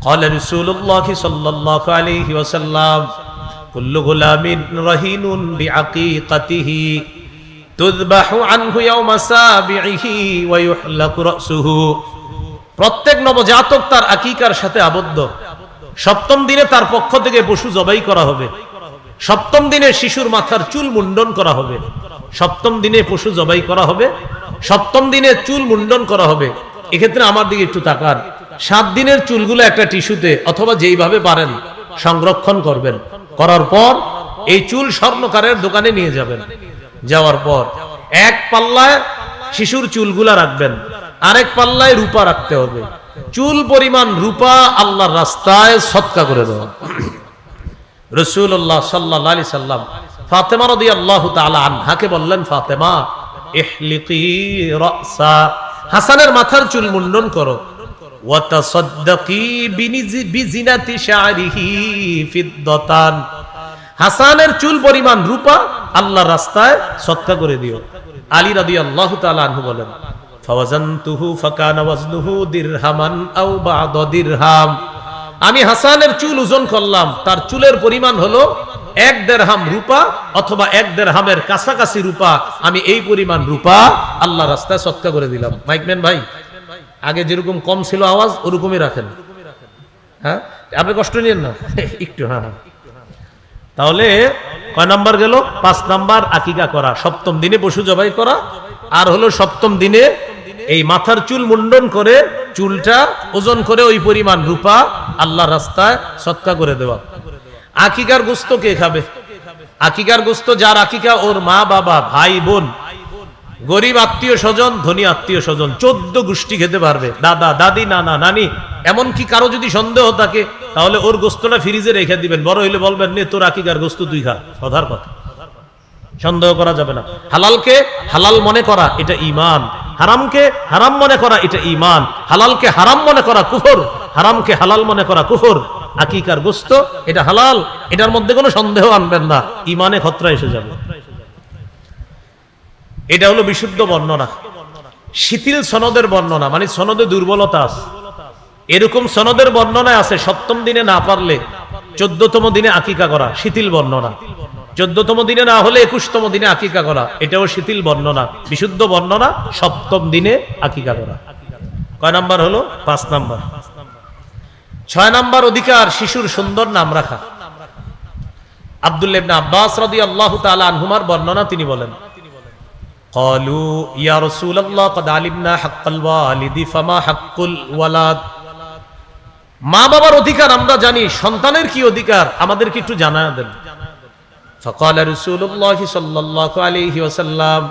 قال رسول الله صلى الله عليه وسلم كل غلام رهين بعقيقته تذبح عنه يوم سابعه ويحلق رأسه। প্রত্যেক নবজাতক তার আকিকার সাথে আবদ্ধ। সপ্তম দিনে তার পক্ষ থেকে পশু জবাই করা হবে। সপ্তম দিনে শিশুর মাথার চুল মুন্ডন করা হবে। সপ্তম দিনে পশু জবাই করা হবে, সপ্তম দিনে চুল মুন্ডন করা হবে। এক্ষেত্রে আমার দিকে একটু তাকান। 7 দিনের চুলগুলো একটা টিস্যুতে অথবা যেইভাবে পারেন সংরক্ষণ করবেন। করার পর এই চুল স্বর্ণকারের দোকানে নিয়ে যাবেন। যাওয়ার পর এক পাল্লায় শিশুর চুলগুলা রাখবেন, আরেক পাল্লায় রূপা রাখতে হবে। চুল পরিমাণ রূপা আল্লাহর রাস্তায় সদকা করে দেওয়া। রাসূলুল্লাহ সাল্লাল্লাহু আলাইহি সাল্লাম ফাতেমা রাদিয়াল্লাহু তাআলা আনহাকে বললেন, ফাতেমা ইহলিকি রাসা, হাসানের মাথার চুল মুন্ডন করো। ওয়া তাসাদ্দাকি বিজিনাতি শা'রিহি ফিদ্দাতান, হাসানের চুল পরিমাণ রূপা আল্লাহর রাস্তায় সদকা করে দিও। আলী রাদিয়াল্লাহু তাআলা আনহু বলেন, ফাওয়াজানতুহু ফাকানা ওয়াজনুহু দিরহামান আও বা'দা দিরহাম, আমি হাসানের চুল ওজন করলাম, তার চুলের পরিমাণ হলো 1 দিরহাম রূপা অথবা 1 দিরহামের কাছাকাছি রূপা। আমি এই পরিমাণ রূপা আল্লাহর রাস্তায় সদকা করে দিলাম। মাইকম্যান ভাই, আগে যেরকম কম ছিল আওয়াজ ওরকমই রাখেন, হ্যাঁ? আপনি কষ্ট নিয়েন না একটু। হ্যাঁ, তাহলে কয় নাম্বার গেল? 5 নাম্বার আকিকা করা, সপ্তম দিনে পশু জবাই করা, আর হলো সপ্তম দিনে এই মাথার চুল মুন্ডন করে চুলটা ওজন করে ওই পরিমাণ রূপা আল্লাহর রাস্তায় সদকা করে দেওয়া। আকিকার গোশত কে খাবে? আকিকার গোশত যার আকিকা, ওর মা বাবা ভাই বোন, গরিব আত্মীয় স্বজন, ধনী আত্মীয় স্বজন, 14 গোষ্ঠী খেতে পারবে। দাদা দাদি, নানা নানি, এমনকি কারো যদি সন্দেহ থাকে তাহলে ওর গোশতটা ফ্রিজে রেখে দিবেন। বড় হইলে বলবেন, নে তোর আকিকার গোশত তুই খা। কথার কথা, সন্দেহ করা যাবে না। হালালকে হালাল মনে করা এটা ঈমান, হারামকে হারাম মনে করা এটা ঈমান। হালালকে হারাম মনে করা কুফর, হারামকে হালাল মনে করা কুফর। আকিকার গোশত এটা হালাল, এটার মধ্যে কোনো সন্দেহ আনবেন না, ঈমানে খতরা এসে যাবে। এটা হলো বিশুদ্ধ বর্ণনা। শিথিল সনদের বর্ণনা, মানে সনদে দুর্বলতা আছে, এরকম সনদের বর্ণনা আছে সপ্তম দিনে না পারলে 14তম দিনে আকিকা করা, শিথিল বর্ণনা। 14তম দিনে না হলে 21তম দিনে আকিকা করা, এটাও শিথিল বর্ণনা। বিশুদ্ধ বর্ণনা সপ্তম দিনে আকিকা করা। কয় নাম্বার হলো? 5 নাম্বার। 6 নাম্বার অধিকার শিশুর সুন্দর নাম রাখা। আব্দুল্লাহ ইবনে আব্বাস রাদিয়াল্লাহু তাআলা আনহুমার বর্ণনা, তিনি বলেন, ক্বালু ইয়া রাসূলুল্লাহ ক্বাদ আলিমনা হাক্কাল ওয়ালিদি ফামা হাক্কুল ওয়ালাদ। মা বাবার অধিকার আমরা জানি, সন্তানের কি অধিকার আমাদেরকে একটু জানায় দেন। فقال رسول الله صلى الله عليه وسلم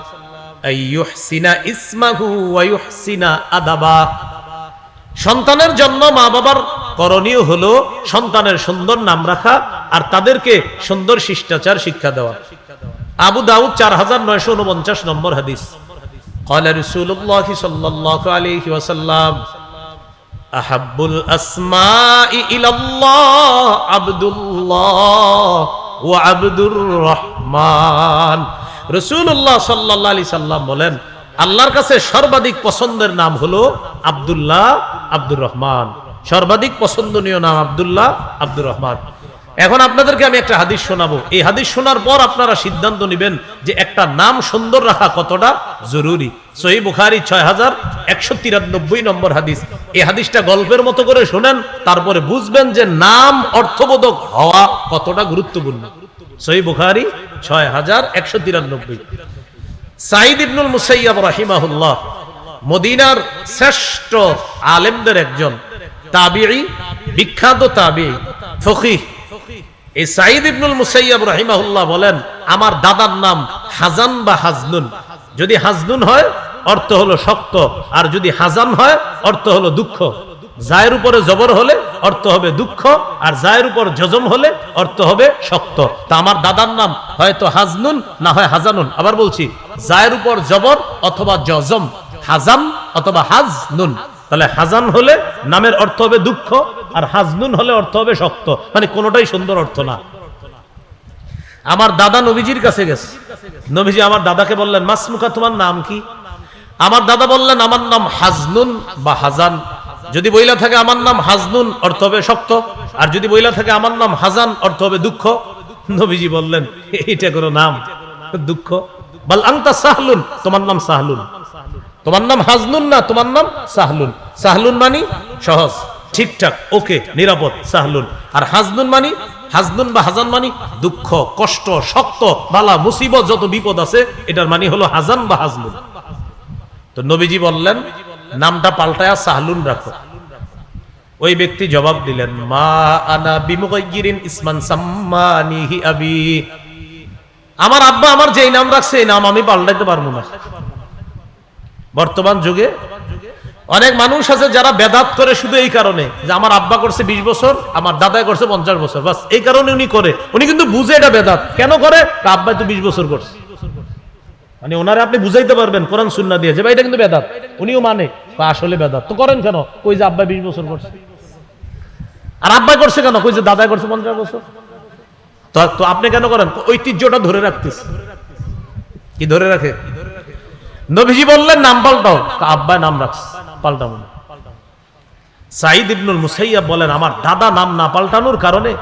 أن يحسن اسمه ويحسن أدبه। সন্তানের জন্য মা বাবার করণীয় হলো সন্তানের সুন্দর নাম রাখা আর তাদেরকে সুন্দর শিষ্টাচার শিক্ষা দেওয়া। আবু দাউদ 4949 নম্বর হাদিস। قال رسول الله صلى الله عليه وسلم أحب الأسماء إلى الله عبد الله ও আব্দুর রহমান। রাসূলুল্লাহ সাল্লাল্লাহু আলাইহি সাল্লাম বলেন, আল্লাহর কাছে সর্বাধিক পছন্দের নাম হলো আব্দুল্লাহ, আব্দুর রহমান। সর্বাধিক পছন্দনীয় নাম আব্দুল্লাহ, আব্দুর রহমান। এখন আপনাদেরকে আমি একটা হাদিস শোনাবো। এই হাদিস শোনার পর আপনারা সিদ্ধান্ত নেবেন যে একটা নাম সুন্দর রাখা কতটা জরুরি। সহিহ বুখারী 6193 নম্বর হাদিস। এই হাদিসটা গল্পের মতো করে শুনেন, তারপরে বুঝবেন যে নাম অর্থবোধক হওয়া কতটা গুরুত্বপূর্ণ। সহিহ বুখারী 6193। সাঈদ ইবনুল মুসাইয়্যিব রাহিমাহুল্লাহ মদিনার শ্রেষ্ঠ আলেমদের একজন, তাবিঈ, বিখ্যাত তাবিঈ, ফকিহ। এই সাঈদ ইবনুল মুসাইয়্যিব রাহিমাহুল্লাহ বলেন, আমার দাদার নাম হাজান বা হাজনুন। যদি হাজনুন হয় অর্থ হলো শক্ত, আর যদি হাজান হয় অর্থ হলো দুঃখ। জায়ের উপরে জবর হলে অর্থ হবে দুঃখ, আর জায়ের উপর জজম হলে অর্থ হবে শক্ত। তা আমার দাদার নাম হয়তো হাজনুন না হয় হাজানুন। আবার বলছি, জায়ের উপর জবর অথবা জজম, হাজান অথবা হাজনুন। তাহলে হাজান হলে নামের অর্থ হবে দুঃখ, আর হাজনুন হলে অর্থ হবে শক্ত, মানে কোনোটাই সুন্দর অর্থ না। আমার দাদা নবীজির কাছে গেছে। নবীজি আমার দাদাকে বললেন, মাসমুকা, তোমার নাম কি? আমার দাদা বললেন, আমার নাম হাজনুন বা হাজান। যদি বইলা থাকে আমার নাম হাজনুন, অর্থ হবে শক্ত। আর যদি বইলা থাকে আমার নাম হাজান, অর্থ হবে দুঃখ। নবীজি বললেন এইটা কোনো নাম? দুঃখ। বাল আনতা সাহলুন, তোমার নাম সাহলুন। তোমার নাম হাজনুন না, তোমার নাম সাহলুন। সাহলুন মানি সহজ, ঠিকঠাক, ওকে, নিরাপদ, সাহলুন। আর হাজনুন মানি, হাজনুন বা হাজান মানি দুঃখ, কষ্ট, শক্ত, বালা মুসিবত, যত বিপদ আছে এটার মানি হলো হাজান বা হাজনুন। তো নবীজি বললেন নামটা পাল্টায়া সাহলুন রাখো। ওই ব্যক্তি জবাব দিলেন, মা আনা বিমুগাইয়িরিন ইসমান সাম্মানিহি আবি, আমার আব্বা আমার যেই নাম রাখছে এই নাম আমি পাল্টাইতে পারবো না। বর্তমান যুগে অনেক মানুষ আছে যারা বেদাত করে শুধু এই কারণে যে আমার আব্বা করছে 20 বছর, আমার দাদা করছে 50 বছর, বাস এই কারণে উনি করে। উনি কিন্তু বুঝে এটা বেদাত। কেন করে? আব্বা তো 20 বছর করছে, মানে ওনারে আপনি বুঝাইতে পারবেন কোরআন সুন্নাহ দিয়ে যে ভাই এটা কিন্তু বেদাত, উনিও মানে আসলে বেদাত। তো করেন কেন? কই যে আব্বা 20 বছর করছে। আর আব্বা করছে কেন? কই যে দাদা করছে 50 বছর। তো আপনি কেন করেন? ঐতিহ্যটা ধরে রাখতেছে। কি ধরে রাখে? নবীজি বললেন নাম পাল্টাও, আব্বা নাম রাখছে, পাল্টাবো না। সাঈদ ইবনুল মুসাইয়াব বলেন আমার দাদা নাম না পাল্টানোর কারণে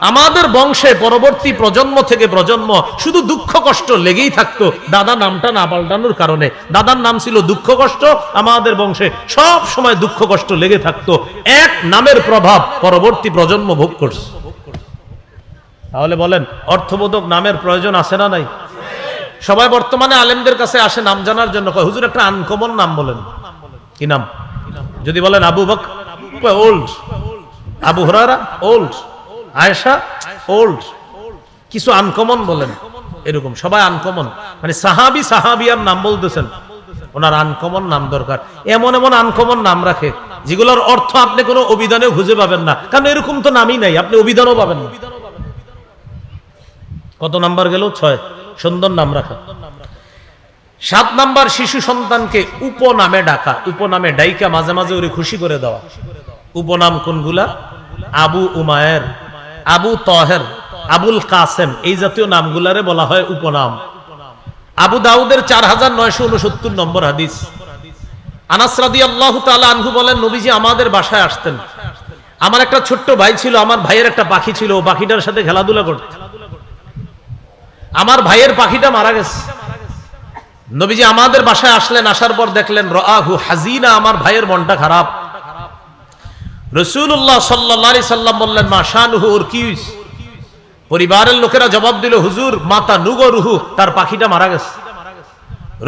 আমাদের বংশে পরবর্তী প্রজন্ম থেকে প্রজন্ম শুধু দুঃখ কষ্ট লেগেই থাকতো দাদা নামটা না পাল্টানোর কারণে। দাদার নাম ছিল দুঃখ কষ্ট, আমাদের বংশে সব সময় দুঃখ কষ্ট লেগে থাকতো। এক নামের প্রভাব পরবর্তী প্রজন্ম ভোগ করছে। তাহলে বলেন অর্থবোধক নামের প্রয়োজন আছে না নাই? সবাই বর্তমানে আলেমদের কাছে আসে নাম জানার জন্য, কয় হুজুর একটা আনকমন নাম বলেন। কি নাম? যদি বলেন Abu Bakr, old. Abu Hurairah, old. Ayesha, old. কিছু আনকমন বলেন। এরকম সবাই আনকমন, মানে সাহাবী সাহাবিয়ার নাম বলতেছেন, ওনার আনকমন নাম দরকার। এমন এমন আনকমন নাম রাখে যেগুলোর অর্থ আপনি কোনো অভিধানেও খুঁজে পাবেন না, কারণ এরকম তো নামই নাই, আপনি অভিধানও পাবেন না। কত নাম্বার গেল? 6। সুন্দর নাম রাখা। 7 নাম্বার, শিশু সন্তানকে উপনামে ডাকা। উপনামে ডাইকা মাঝে মাঝে ওরে খুশি করে দেওয়া। উপনাম কোনগুলা? আবু উমায়ের, আবু তাহের, আবুল কাসেম, এই জাতীয় নামগুলারে বলা হয় উপনাম। আবু দাউদের 4969 নম্বর হাদিস। আনাস রাদিয়াল্লাহু তাআলা আনহু বলেন নবীজি আমাদের বাসায় আসতেন। আমার একটা ছোট্ট ভাই ছিল, আমার ভাইয়ের একটা পাখি ছিল, ও পাখিটার সাথে খেলাধুলা করত। আমার ভাইয়ের পাখিটা মারা গেছে। নবীজি আমাদের বাসায় আসলেন, আসার পর দেখলেন রাআহু হাজিনা, আমার ভাইয়ের মনটা খারাপ। রাসূলুল্লাহ সাল্লাল্লাহু আলাইহি সাল্লাম বললেন মা শানুহু, ওর কি হইছে? পরিবারের লোকেরা জবাব দিল হুজুর মাতা নুগরুহু, তার পাখিটা মারা গেছে।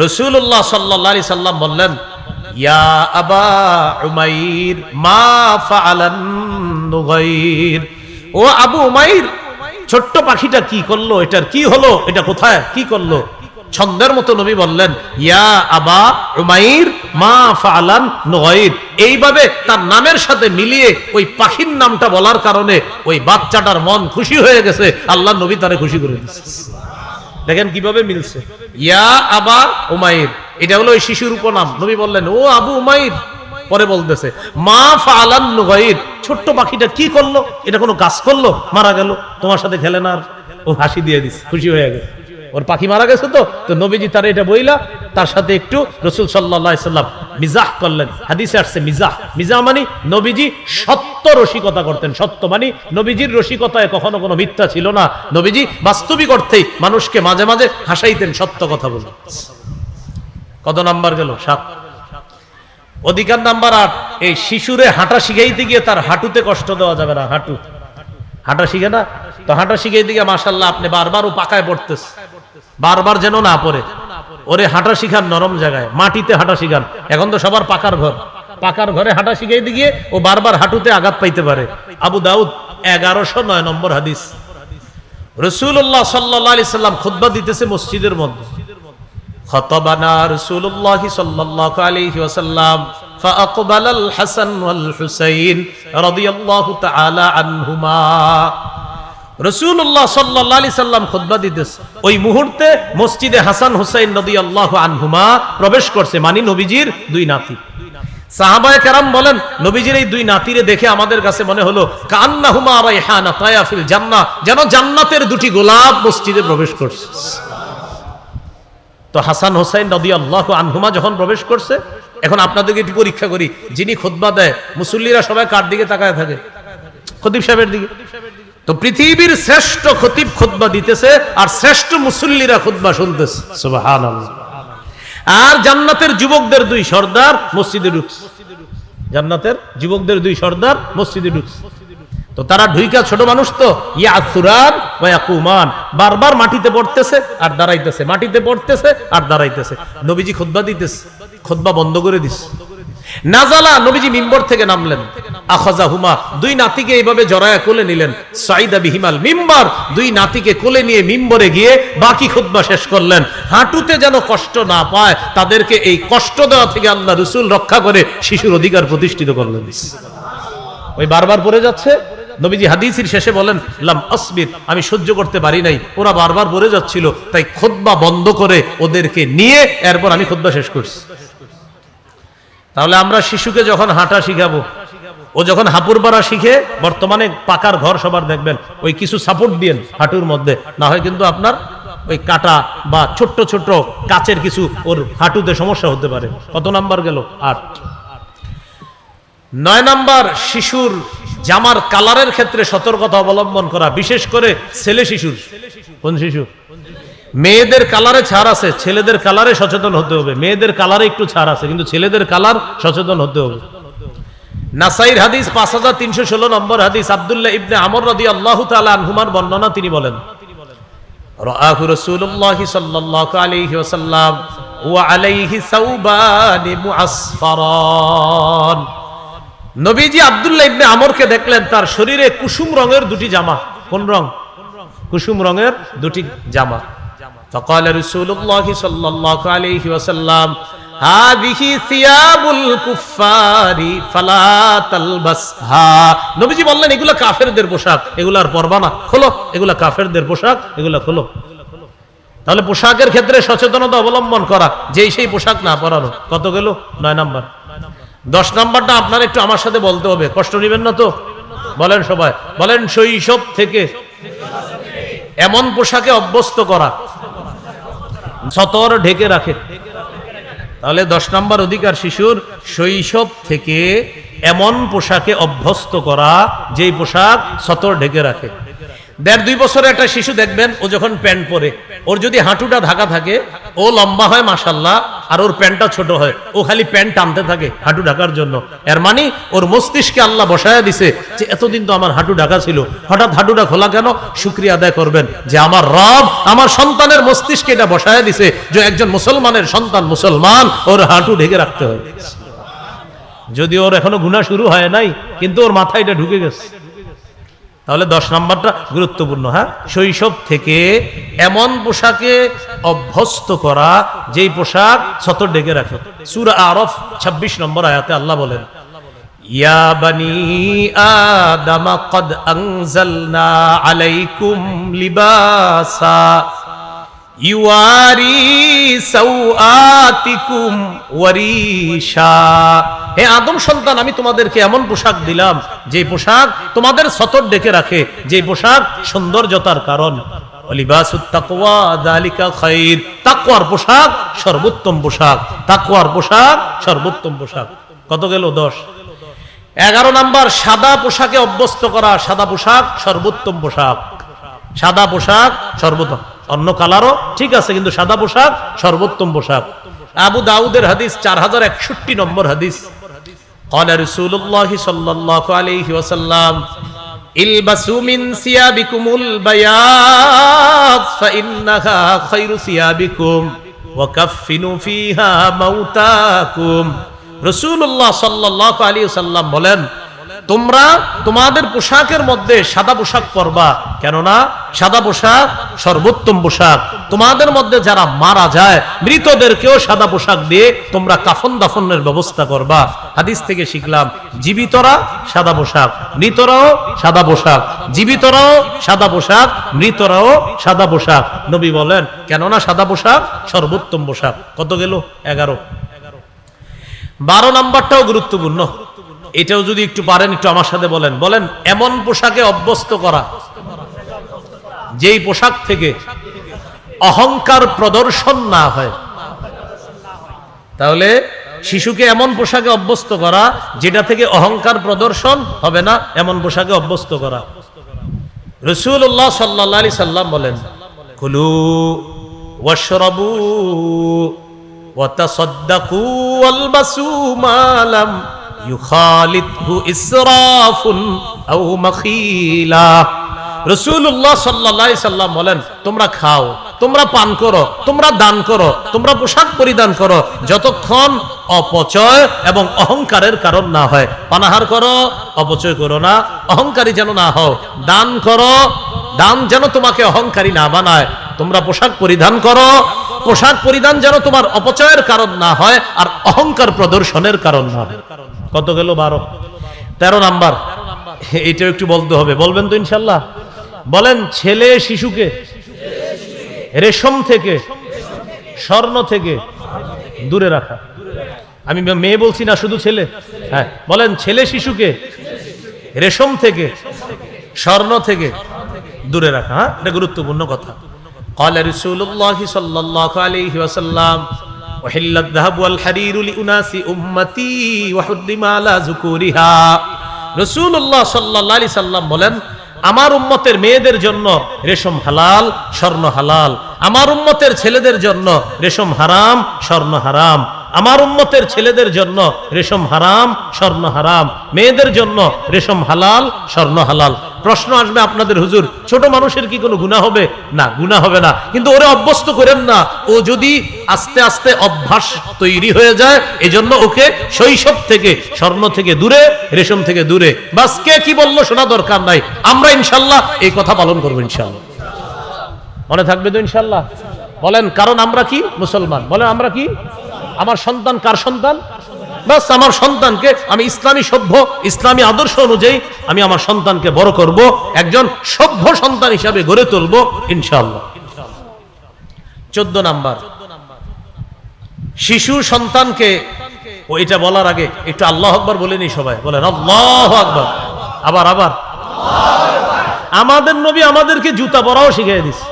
রাসূলুল্লাহ সাল্লাল্লাহু আলাইহি সাল্লাম বললেন ইয়া আবা উমাইর মা ফাআলান নুগাইর, ও আবু উমাইর ছোট্ট পাখিটা কি করলো, এটার কি হলো, এটা কোথায়, কি করলো? ছন্দের মতো নবী বললেন ইয়া আবা উমাইর মা ফাআলান নুগাইর। এইভাবে তার নামের সাথে মিলিয়ে ওই পাখির নামটা বলার কারণে ওই বাচ্চাটার মন খুশি হয়ে গেছে, আল্লাহ নবী তারে খুশি করে দিয়েছে। দেখেন কিভাবে মিলছে। ইয়া আবা উমাইর, এটা হলো ওই শিশুর উপনাম। নবী বললেন ও আবু উমাইর। পরে বলতেছে মা ফাআলান নুগাইর, ছোট্ট পাখিটা কি করলো, এটা কোনো কাজ করলো, মারা গেল, তোমার সাথে খেলে না। আর ও হাসি দিয়ে দিচ্ছে, খুশি হয়ে গেছে, ওর পাখি মারা গেছে। তো নবীজি তার এটা বইলা তার সাথে একটু রাসূল সাল্লাল্লাহু আলাইহি সাল্লাম মিজাহ করলেন। হাদিসে আসছে মিজাহ। মিজাহ মানে নবীজি সত্য রসিকতা করতেন। সত্য মানে নবীজির রসিকতায় কখনো কোনো মিথ্যা ছিল না। নবীজি বাস্তবিক অর্থেই মানুষকে মাঝে মাঝে হাসাইতেন সত্য কথা বলে। কত নাম্বার গেল? 7। অধিকার নাম্বার 8, এই শিশুরে হাঁটা শিখাইতে গিয়ে তার হাঁটুতে কষ্ট দেওয়া যাবে না। হাঁটা শিখে না, তো হাঁটা শিখাইতে গিয়ে মাশাআল্লাহ আপনি বারবার ও পাকায় পড়তেছে, বারবার যেন না পড়ে। ওরে হাঁটা শিখান নরম জায়গায়, মাটিতে হাঁটা শিখান। এখন তো সবার পাকার ঘর, পাকার ঘরে হাঁটা শিখাইতে গিয়ে ও বারবার হাঁটুতে আঘাত পাইতে পারে। আবু দাউদ 1109 নম্বর হাদিস। রাসূলুল্লাহ সাল্লাল্লাহু আলাইহি সাল্লাম খুতবা দিতেছে মসজিদের মধ্যে। খতবানা রাসূলুল্লাহ সাল্লাল্লাহু আলাইহি ওয়াসাল্লাম ফাআকবালাল হাসান ওয়াল হুসাইন রাদিয়াল্লাহু তাআলা আনহুমা। রাসূলুল্লাহ সাল্লাল্লাহু আলাইহি সাল্লাম খুতবা দিতেছে, ওই মুহূর্তে মসজিদে হাসান হুসাইন রাদিয়াল্লাহু আনহুমা প্রবেশ করছে, মানে নবীজির 2 নাতি। সাহাবায়ে কেরাম বলেন নবীজির এই 2 নাতিরে দেখে আমাদের কাছে মনে হলো কান্নাহুমা রাইহানাতায়া ফিল জান্নাহ, যেন জান্নাতের 2টি গোলাপ মসজিদে প্রবেশ করছে। তো হাসান হোসাইন রাদিয়াল্লাহু আনহুমা যখন প্রবেশ করছে, এখন আপনাদেরকে একটু পরীক্ষা করি, যিনি খুতবা দেয় মুসল্লিরা সবাই কার দিকে তাকায় থাকে? খতিব সাহেবের দিকে। তো পৃথিবীর শ্রেষ্ঠ খতিব খুতবা দিতেছে আর শ্রেষ্ঠ মুসল্লিরা খুতবা শুনতেছে, সুবহানাল্লাহ। আর জান্নাতের যুবকদের দুই সর্দার মসজিদে ঢুকছে, জান্নাতের যুবকদের দুই সর্দার মসজিদে ঢুকছে। তো তারা ঢুইকা, ছোট মানুষ তো, ইয়াসুরান ওয়া ইয়াকুমান, বারবার মাটিতে পড়তেছে আর দাঁড়াইতেছে, মাটিতে পড়তেছে আর দাঁড়াইতেছে। নবীজি খুতবা দিতেছে, খুতবা বন্ধ করে দিছে। নাজালা, নবীজি মিম্বর থেকে নামলেন, আখাযাহুমা, দুই নাতিকে এইভাবে জড়ায়া কোলে নিলেন, সাইদা বিহিমাল মিম্বর, দুই নাতিকে কোলে নিয়ে মিম্বরে গিয়ে বাকি খুতবা শেষ করলেন। হাঁটুতে যেন কষ্ট না পায়, তাদেরকে এই কষ্ট দেওয়া থেকে আল্লাহ রাসূল রক্ষা করে শিশুর অধিকার প্রতিষ্ঠিত করলেন। ওই বারবার পড়ে যাচ্ছে, নবীজি হাদিসের শেষে বলেন, লাম আসবির, আমি সহ্য করতে পারি নাই, ওরা বারবার পড়ে যাচ্ছিল, তাই খুতবা বন্ধ করে ওদেরকে নিয়ে এরপর আমি খুতবা শেষ করছি। তাহলে আমরা শিশুকে যখন হাঁটা শিখাবো, ও যখন হাঁপুর বাড়া শিখে, বর্তমানে পাকার ঘর সবার দেখবেন, ওই কিছু সাপোর্ট দিয়েন হাঁটুর মধ্যে, না হয় কিন্তু আপনার ওই কাটা বা ছোট্ট ছোট্ট কাচের কিছু ওর হাঁটুতে সমস্যা হতে পারে। কত নাম্বার গেল? 8। 9 নাম্বার, শিশুর জামার কালারের ক্ষেত্রে সতর্কতা অবলম্বন করা, বিশেষ করে ছেলে শিশুর। কোন শিশু? মেয়েদের কালারে ছাড় আছে, ছেলেদের কালারে সচেতন হতে হবে। মেয়েদের কালারে একটু ছাড় আছে, কিন্তু ছেলেদের কালার সচেতন হতে হবে। নাসাইর হাদিস 5316 নম্বর হাদিস, আব্দুল্লাহ ইবনে আমর রাদিয়াল্লাহু তাআলা আনহুমার বর্ণনা, তিনি বলেন, রাআহু রাসূলুল্লাহ সাল্লাল্লাহু আলাইহি ওয়াসাল্লাম ওয়া আলাইহি সাওবান মুআসফারান। নবীজি আব্দুল্লাহ ইবনে আমরকে দেখলেন, তার শরীরে কুসুম রঙের দুটি জামা। কোন রং? কুসুম রঙের দুটি জামা। ফাকাল রাসূলুল্লাহ সাল্লাল্লাহু আলাইহি ওয়াসাল্লাম, হাযিহি সিয়াবুল কুফফারি ফালা তালবাসহা। নবীজি বললেন, এগুলা কাফেরদের পোশাক, এগুলা আর পরবা না, খোলো, এগুলা কাফেরদের পোশাক, এগুলা খোলো। তাহলে পোশাকের ক্ষেত্রে সচেতনতা অবলম্বন করা, যেই সেই পোশাক না পরানো। কত গেল? 9 নাম্বার। 10 নাম্বারটা আপনারা একটু আমার সাথে বলতে হবে, কষ্ট নেবেন না তো? বলেন সবাই, বলেন, শৈশব থেকে এমন পোশাকে অভ্যস্ত করা, সতর ঢেকে রাখে। তাহলে 10 নাম্বার অধিকার শিশুর, শৈশব থেকে এমন পোশাকে অভ্যস্ত করা যেই পোশাক সতর ঢেকে রাখে। 1.5-2 বছরের একটা শিশু দেখবেন, ও যখন প্যান্ট পরে, ওর যদি হাঁটুটা ঢাকা থাকে, ও লম্বা হয় মাশাআল্লাহ, আর ওর প্যান্টটা ছোট হয়, ও খালি প্যান্ট টানতে থাকে হাঁটু ঢাকার জন্য। এর মানে ওর মস্তিষ্কে আল্লাহ বসায়া দিছে যে এতদিন তো আমার হাঁটু ঢাকা ছিল, হঠাৎ হাঁটুটা খোলা কেন? শুকরিয়া আদায় করবেন যে আমার রব আমার সন্তানের মস্তিষ্কে এটা বসায়া দিছে যে একজন মুসলমানের সন্তান মুসলমান, ওর হাঁটু ঢেকে রাখতে হয়। যদি ওর এখনো গুনাহ শুরু হয় নাই, কিন্তু ওর মাথায় এটা ঢুকে গেছে। তাহলে 10 নাম্বারটা গুরুত্বপূর্ণ। হ্যাঁ, শৈশব থেকে এমন পোশাকে অভ্যস্ত করা যেই পোশাক সতর ঢেকে রাখে। সূরা আরাফ 26 নম্বর আয়াতে আল্লাহ বলেন, ইয়া বানি আদম ক্বাদ আনজালনা আলাইকুম লিবাসা ইউয়ারি সাওআতিকুম ওয়ারিশা। হে আদম সন্তান, আমি তোমাদেরকে এমন পোশাক দিলাম যে পোশাক তোমাদের সতর ডেকে রাখে, যে পোশাক সৌন্দর্যতার কারণ। লিবাসুত তাকওয়া যালিকা খায়র, তাকওয়ার পোশাক সর্বোত্তম পোশাক, তাকওয়ার পোশাক সর্বোত্তম পোশাক। কত গেল? 10। 11 নাম্বার, সাদা পোশাকে অভ্যস্ত করা, সাদা পোশাক সর্বোত্তম পোশাক। সাদা পোশাক সর্বোত্তম, অন্য কালারও ঠিক আছে, কিন্তু সাদা পোশাক সর্বোত্তম পোশাক। আবু দাউদের হাদিস 4061 নম্বর হাদিস, قال رسول الله صلى الله عليه وسلم البسوا من ثيابكم البياض فإنها خير ثيابكم وكفنوا فيها موتاكم। রাসূলুল্লাহ সাল্লাল্লাহু আলাইহি ওয়াসাল্লাম বলেন, তোমরা তোমাদের পোশাকের মধ্যে সাদা পোশাক পরবা, কেননা সাদা পোশাক সর্বোত্তম পোশাক। তোমাদের মধ্যে যারা মারা যায়, মৃতদেরকেও সাদা পোশাক দিয়ে তোমরা কাফন দাফনের ব্যবস্থা করবা। হাদিস থেকে শিখলাম, জীবিতরা সাদা পোশাক, মৃতরাও সাদা পোশাক, জীবিতরাও সাদা পোশাক, মৃতরাও সাদা পোশাক। নবী বলেন, কেননা সাদা পোশাক সর্বোত্তম পোশাক। কত গেল? 11। 12 নাম্বারটাও গুরুত্বপূর্ণ, এটাও যদি একটু পারেন একটু আমার সাথে বলেন। বলেন, এমন পোশাকে অভ্যস্ত করা যেই পোশাক থেকে অহংকার প্রদর্শন না হয়। তাহলে শিশুকে এমন পোশাকে অভ্যস্ত করা যেটা থেকে অহংকার প্রদর্শন হবে না, এমন পোশাকে অভ্যস্ত করা। রাসূলুল্লাহ সাল্লাল্লাহু আলাইহি সাল্লাম বলেন, কুলু ওয়াশরাবু ওয়া তাসাদ্দাকু ওয়ালবাসু মা লাম ইউখালিতহু ইসরাফুন আও মাখিলা। রাসূলুল্লাহ সাল্লাল্লাহু আলাইহি সাল্লাম বলেন, তোমরা খাও, তোমরা পান করো, তোমরা দান করো, তোমরা পোশাক পরিধান করো, যতক্ষণ অপচয় এবং অহংকারের কারণ না হয়। পানাহার করো, অপচয় করো না, অহংকারী যেন না হও। দান করো, দান যেন তোমাকে অহংকারী না বানায়। তোমরা পোশাক পরিধান করো, পোশাক পরিধান যেন তোমার অপচয়ের কারণ না হয় আর অহংকার প্রদর্শনের কারণ না হয়। কত গেল? 12। 13 নাম্বার, এইটাও একটু বলতে হবে, বলবেন তো ইনশাল্লাহ? বলেন, ছেলে শিশুকে রেশম থেকে, স্বর্ণ থেকে দূরে রাখা। আমি মেয়ে বলছি না, শুধু ছেলে। হ্যাঁ, বলেন, ছেলে শিশুকে রেশম থেকে, স্বর্ণ থেকে দূরে রাখা। হ্যাঁ, এটা গুরুত্বপূর্ণ কথা। قال رسول الله صلى الله عليه وسلم وحل الذهب والحرير لأناس أمتي وحرم على ذكورها। রাসূলুল্লাহ সাল্লাল্লাহু আলাইহি সাল্লাম বলেন, আমার উম্মতের মেয়েদের জন্য রেশম হালাল, স্বর্ণ হালাল। আমার উম্মতের ছেলেদের জন্য রেশম হারাম, স্বর্ণ হারাম। আমার উম্মতের ছেলেদের জন্য রেশম হারাম, স্বর্ণ হারাম। মেয়েদের জন্য রেশম হালাল, স্বর্ণ হালাল। প্রশ্ন আসবে আপনাদের, হুজুর, ছোট মানুষের কি কোনো গুনাহ হবে? না, গুনাহ হবে না, কিন্তু ওরে অভ্যস্ত করেন না। ও যদি আস্তে আস্তে অভ্যাস তৈরি হয়ে যায়, এজন্য ওকে শৈশব থেকে স্বর্ণ থেকে দূরে, রেশম থেকে দূরে। বাস, কে কি বললো শোনা দরকার নাই। আমরা ইনশাল্লাহ এই কথা পালন করবো, ইনশাল্লাহ। মনে থাকবে তো ইনশাল্লাহ? বলেন, কারণ আমরা কি? মুসলমান। বলেন, আমরা কি? আমার সন্তান কার সন্তান? বাস, আমার সন্তানকে আমি ইসলামী সভ্য, ইসলামী আদর্শ অনুযায়ী আমি আমার সন্তানকে বড় করব, একজন সভ্য সন্তান হিসাবে গড়ে তুলব, ইনশাআল্লাহ। 14 নাম্বার, শিশু সন্তানকে, ওইটা বলার আগে একটু আল্লাহু আকবার বলে নি সবাই। বলেন আল্লাহু আকবার। আবার আবার। আমাদের নবী আমাদেরকে জুতা পরাও শিখিয়ে দিচ্ছে,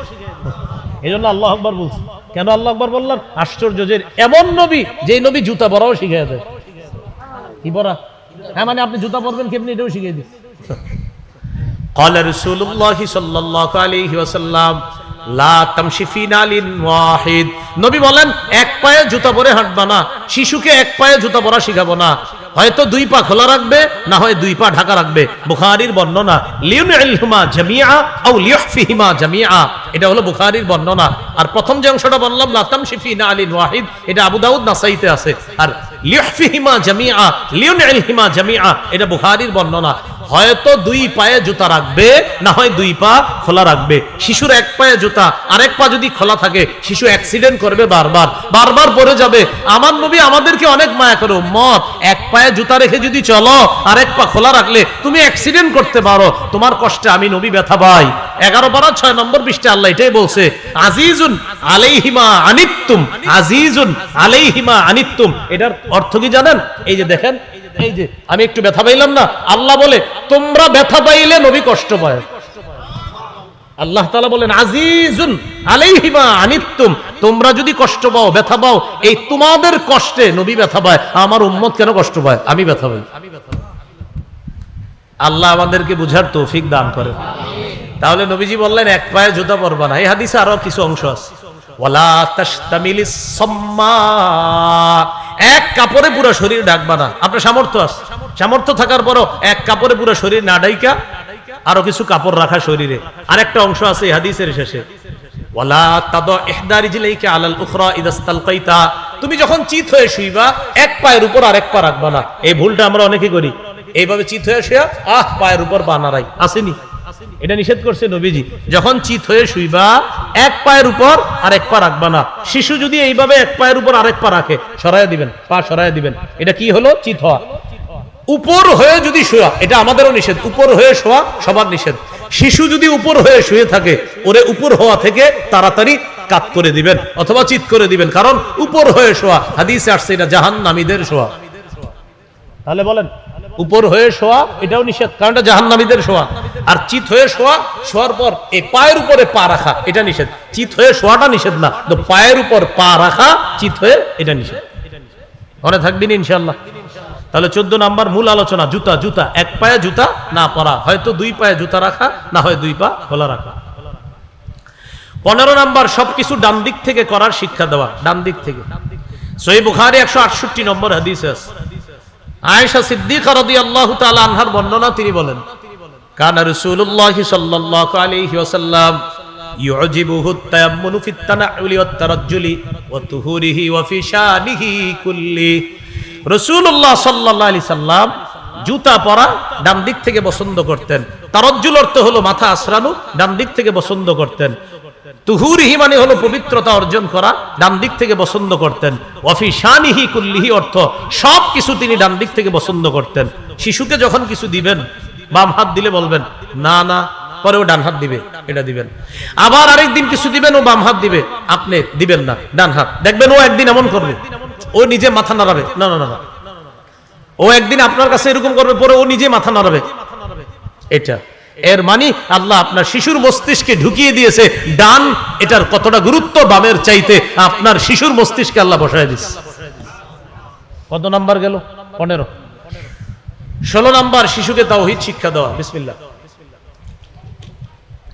এই জন্য আল্লাহু আকবার বলছি। কেন আল্লাহু আকবার বললাম? আশ্চর্য যে এমন নবী, যে নবী জুতা পরাও শিখিয়ে দেয়। কি পরা? হ্যাঁ, মানে আপনি জুতা পরবেন কেমনি, এটাও শিখিয়ে দিচ্ছে। قال رسول الله صلى الله عليه وسلم لا تمشي في نعل واحد। নবী বলেন, এক পায়ে জুতা পরে হাঁটবা না। শিশুকে এক পায়ে জুতা পরা শিখাবো না, হয়তো 2 পা খোলা রাখবে, না হয় 2 পা ঢাকা রাখবে। বুখারীর বর্ণনা, লিউনইলহুমা জামিআ আও লিয়হফিহিমা জামিআ, এটা হলো বুখারীর বর্ণনা। আর প্রথম যে অংশটা বললাম, লা তামশি ফি নালিন ওয়াহিদ, এটা আবু দাউদ নাসাইতে আছে। আর লিয়হফিহিমা জামিআ, লিউনইলহিমা জামিআ, এটা বুখারীর বর্ণনা। হয়তো 2 পায়ে জুতা রাখবে, না হয় 2 পা খোলা রাখবে। শিশুর এক পায়ে জুতা, আরেক পা যদি খোলা থাকে, শিশু অ্যাক্সিডেন্ট করবে, বারবার বারবার পড়ে যাবে। আমার নবী আমাদেরকে অনেক মায়া করে, উম্মত, এক পায়ে জুতা রেখে যদি চলো, আরেক পা খোলা রাখলে তুমি অ্যাক্সিডেন্ট করতে পারো। তোমার কষ্টে আমি নবী ব্যথা পাই। 11 পারা 6 নম্বর পৃষ্ঠাে আল্লাহ এটাই বলছে, আজিজুন আলাইহিমা আনিত্তুম, আজিজুন আলাইহিমা আনিত্তুম। এটার অর্থ কি জানেন? এই যে দেখেন, এই যে আমি একটু ব্যথা পাইলাম না, আল্লাহ বলে তোমরা ব্যথা পাইলে নবী কষ্ট পায়। আল্লাহ তাআলা বলেন, আজিজুন আলাইহিমা আনিত্তুম, তোমরা যদি কষ্ট পাও, ব্যথা পাও, এই তোমাদের কষ্টে নবী ব্যথা পায়। আমার উম্মত কেন কষ্ট পায়? আমি ব্যথা পাই। আল্লাহ আমাদেরকে বুঝার তৌফিক দান করেন। তাহলে নবীজি বললেন, এক পায়ে জুতা পরবা না। এই হাদিসে আরো কিছু অংশ আছে। ওয়ালা তাশতামিলিস সাম্মা, এক কাপড়ে পুরো শরীর ঢাকবা না। আপনার সামর্থ্য আছে, সামর্থ্য থাকার পরও এক কাপড়ে পুরো শরীর না ঢাইকা আরো কিছু কাপড় রাখা শরীরে। আরেকটা অংশ আছে এই হাদিসের শেষে, ওয়ালা তাদু ইহদা রিজলাইকা আলাল উখরা ইদাস্তালকাইতা, তুমি যখন চিত হয়ে শুইবা, এক পায়ের উপর আরেক পা রাখবা না। এই ভুলটা আমরা অনেকে করি, এইভাবে চিত হয়ে শুয়া পায়ের উপর পা নাড়াই। আসেনি? এটা নিষেধ করছে নবীজি। যখন চিত হয়ে শুইবা, এক পায়ের উপর আরেক পা রাখবা না। শিশু যদি এইভাবে এক পায়ের উপর আরেক পা রাখে, সরাইয়া দিবেন, পা সরাইয়া দিবেন। এটা কি হলো? চিত হওয়া। উপর হয়ে যদি শোয়া, এটা আমাদেরও নিষেধ। উপর হয়ে শোয়া সবার নিষেধ। শিশু যদি উপর হয়ে শুয়ে থাকে, ওরে উপর হওয়া থেকে তাড়াতাড়ি কাত করে দিবেন অথবা চিত করে দিবেন, কারণ উপর হয়ে শোয়া হাদিসে আসছে এটা জাহান্নামীদের শোয়া। তাহলে বলেন, উপর হয়ে শোয়া এটাও নিষেধ, কারণ এটা জাহান্নামীদের শোয়া। আর চিত হয়ে শোয়া, শোয়ার পর এই পায়ের উপরে পা রাখা, এটা নিষেধ। চিত হয়ে শোয়াটা নিষেধ না, তো পায়ের উপর পা রাখা চিত হয়ে এটা নিষেধ। মনে থাকবেন ইনশাআল্লাহ। তাহলে 14 নাম্বার মূল আলোচনা, জুতা। জুতা এক পায়ে জুতা না পরা, হয়তো 2 পায়ে জুতা রাখা, না হয় 2 পা খোলা রাখা। 15 নাম্বার সবকিছু ডান দিক থেকে করার শিক্ষা দেওয়া, ডান দিক থেকে। সহিহ বুখারী 168 নম্বর হাদিস আছে, আয়েশা সিদ্দিকা রাদিয়াল্লাহু তাআলা আনহার বর্ণনা, তিনি বলেন, কানা রাসূলুল্লাহ সাল্লাল্লাহু আলাইহি ওয়াসাল্লাম ইউজিবুহু তায়াম্মুনু ফিত তানাউলি ওয়াত তারাজ্জুলি ওয়া তুহুরিহি ওয়া ফি শানিহি কুল্লি। রাসূলুল্লাহ সাল্লাল্লাহু আলাইহি সাল্লাম জুতা পরা ডান দিক থেকে পছন্দ করতেন। তারাজ্জুল অর্থ হলো মাথা আছড়ানো, ডান দিক থেকে পছন্দ করতেন। তুহুরিহি মানে হলো পবিত্রতা অর্জন করা, ডান দিক থেকে পছন্দ করতেন। ওয়া ফি শানিহি কুল্লিহি অর্থ সব কিছু তিনি ডান দিক থেকে পছন্দ করতেন। শিশুকে যখন কিছু দিবেন, বাম হাত দিলে বলবেন না না, পরে ও ডান হাত দিবে, এটা দিবেন। আবার আরেকদিন কিছু দিবেন, ও বাম হাত দিবে, আপনি দিবেন না, ডান হাত। দেখবেন ও একদিন এমন করবে, ও নিজে মাথা নাড়াবে, না না না। ও একদিন আপনার কাছে এরকম করবে, পরে ও নিজে মাথা নাড়াবে। এটা এর মানে আল্লাহ আপনার শিশুর মস্তিষ্কে ঢুকিয়ে দিয়েছে ডান, এটার কতটা গুরুত্ব বামের চাইতে আপনার শিশুর মস্তিষ্কে আল্লাহ বসায় দিচ্ছে। কত নাম্বার গেল? 15। 16 নাম্বার শিশুকে তাওহীদ শিক্ষা দেওয়া। বিসমিল্লাহ।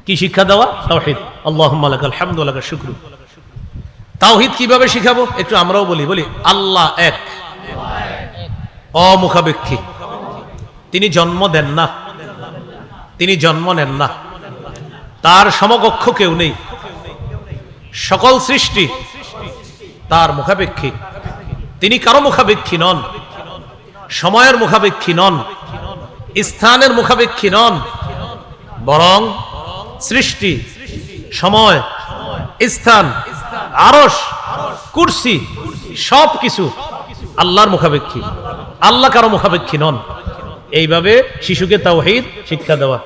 কি শিক্ষা দেওয়া? তাওহীদ। আল্লাহুম্মা লাকাল হামদু ওয়া লাকাশ শুকরু। তাওহীদ কিভাবে শিখাবো একটু আমরাও বলি আল্লাহ এক, অমুখাপেক্ষী। তিনি জন্ম দেন না, তিনি জন্ম নেন না, তার সমকক্ষ কেউ নেই। সকল সৃষ্টি তার মুখাপেক্ষী। তিনি কারো মুখাপেক্ষী নন, সময়ের মুখাপেক্ষী নন, স্থানের মুখাপেক্ষী নন, বরং সৃষ্টি, সময়, স্থান, আরশ, কুরসি সবকিছু আল্লাহর মুখাপেক্ষী। আল্লাহ কারো মুখাপেক্ষী নন। এইভাবে শিশুকে তাওহীদ শিক্ষা দেওয়া।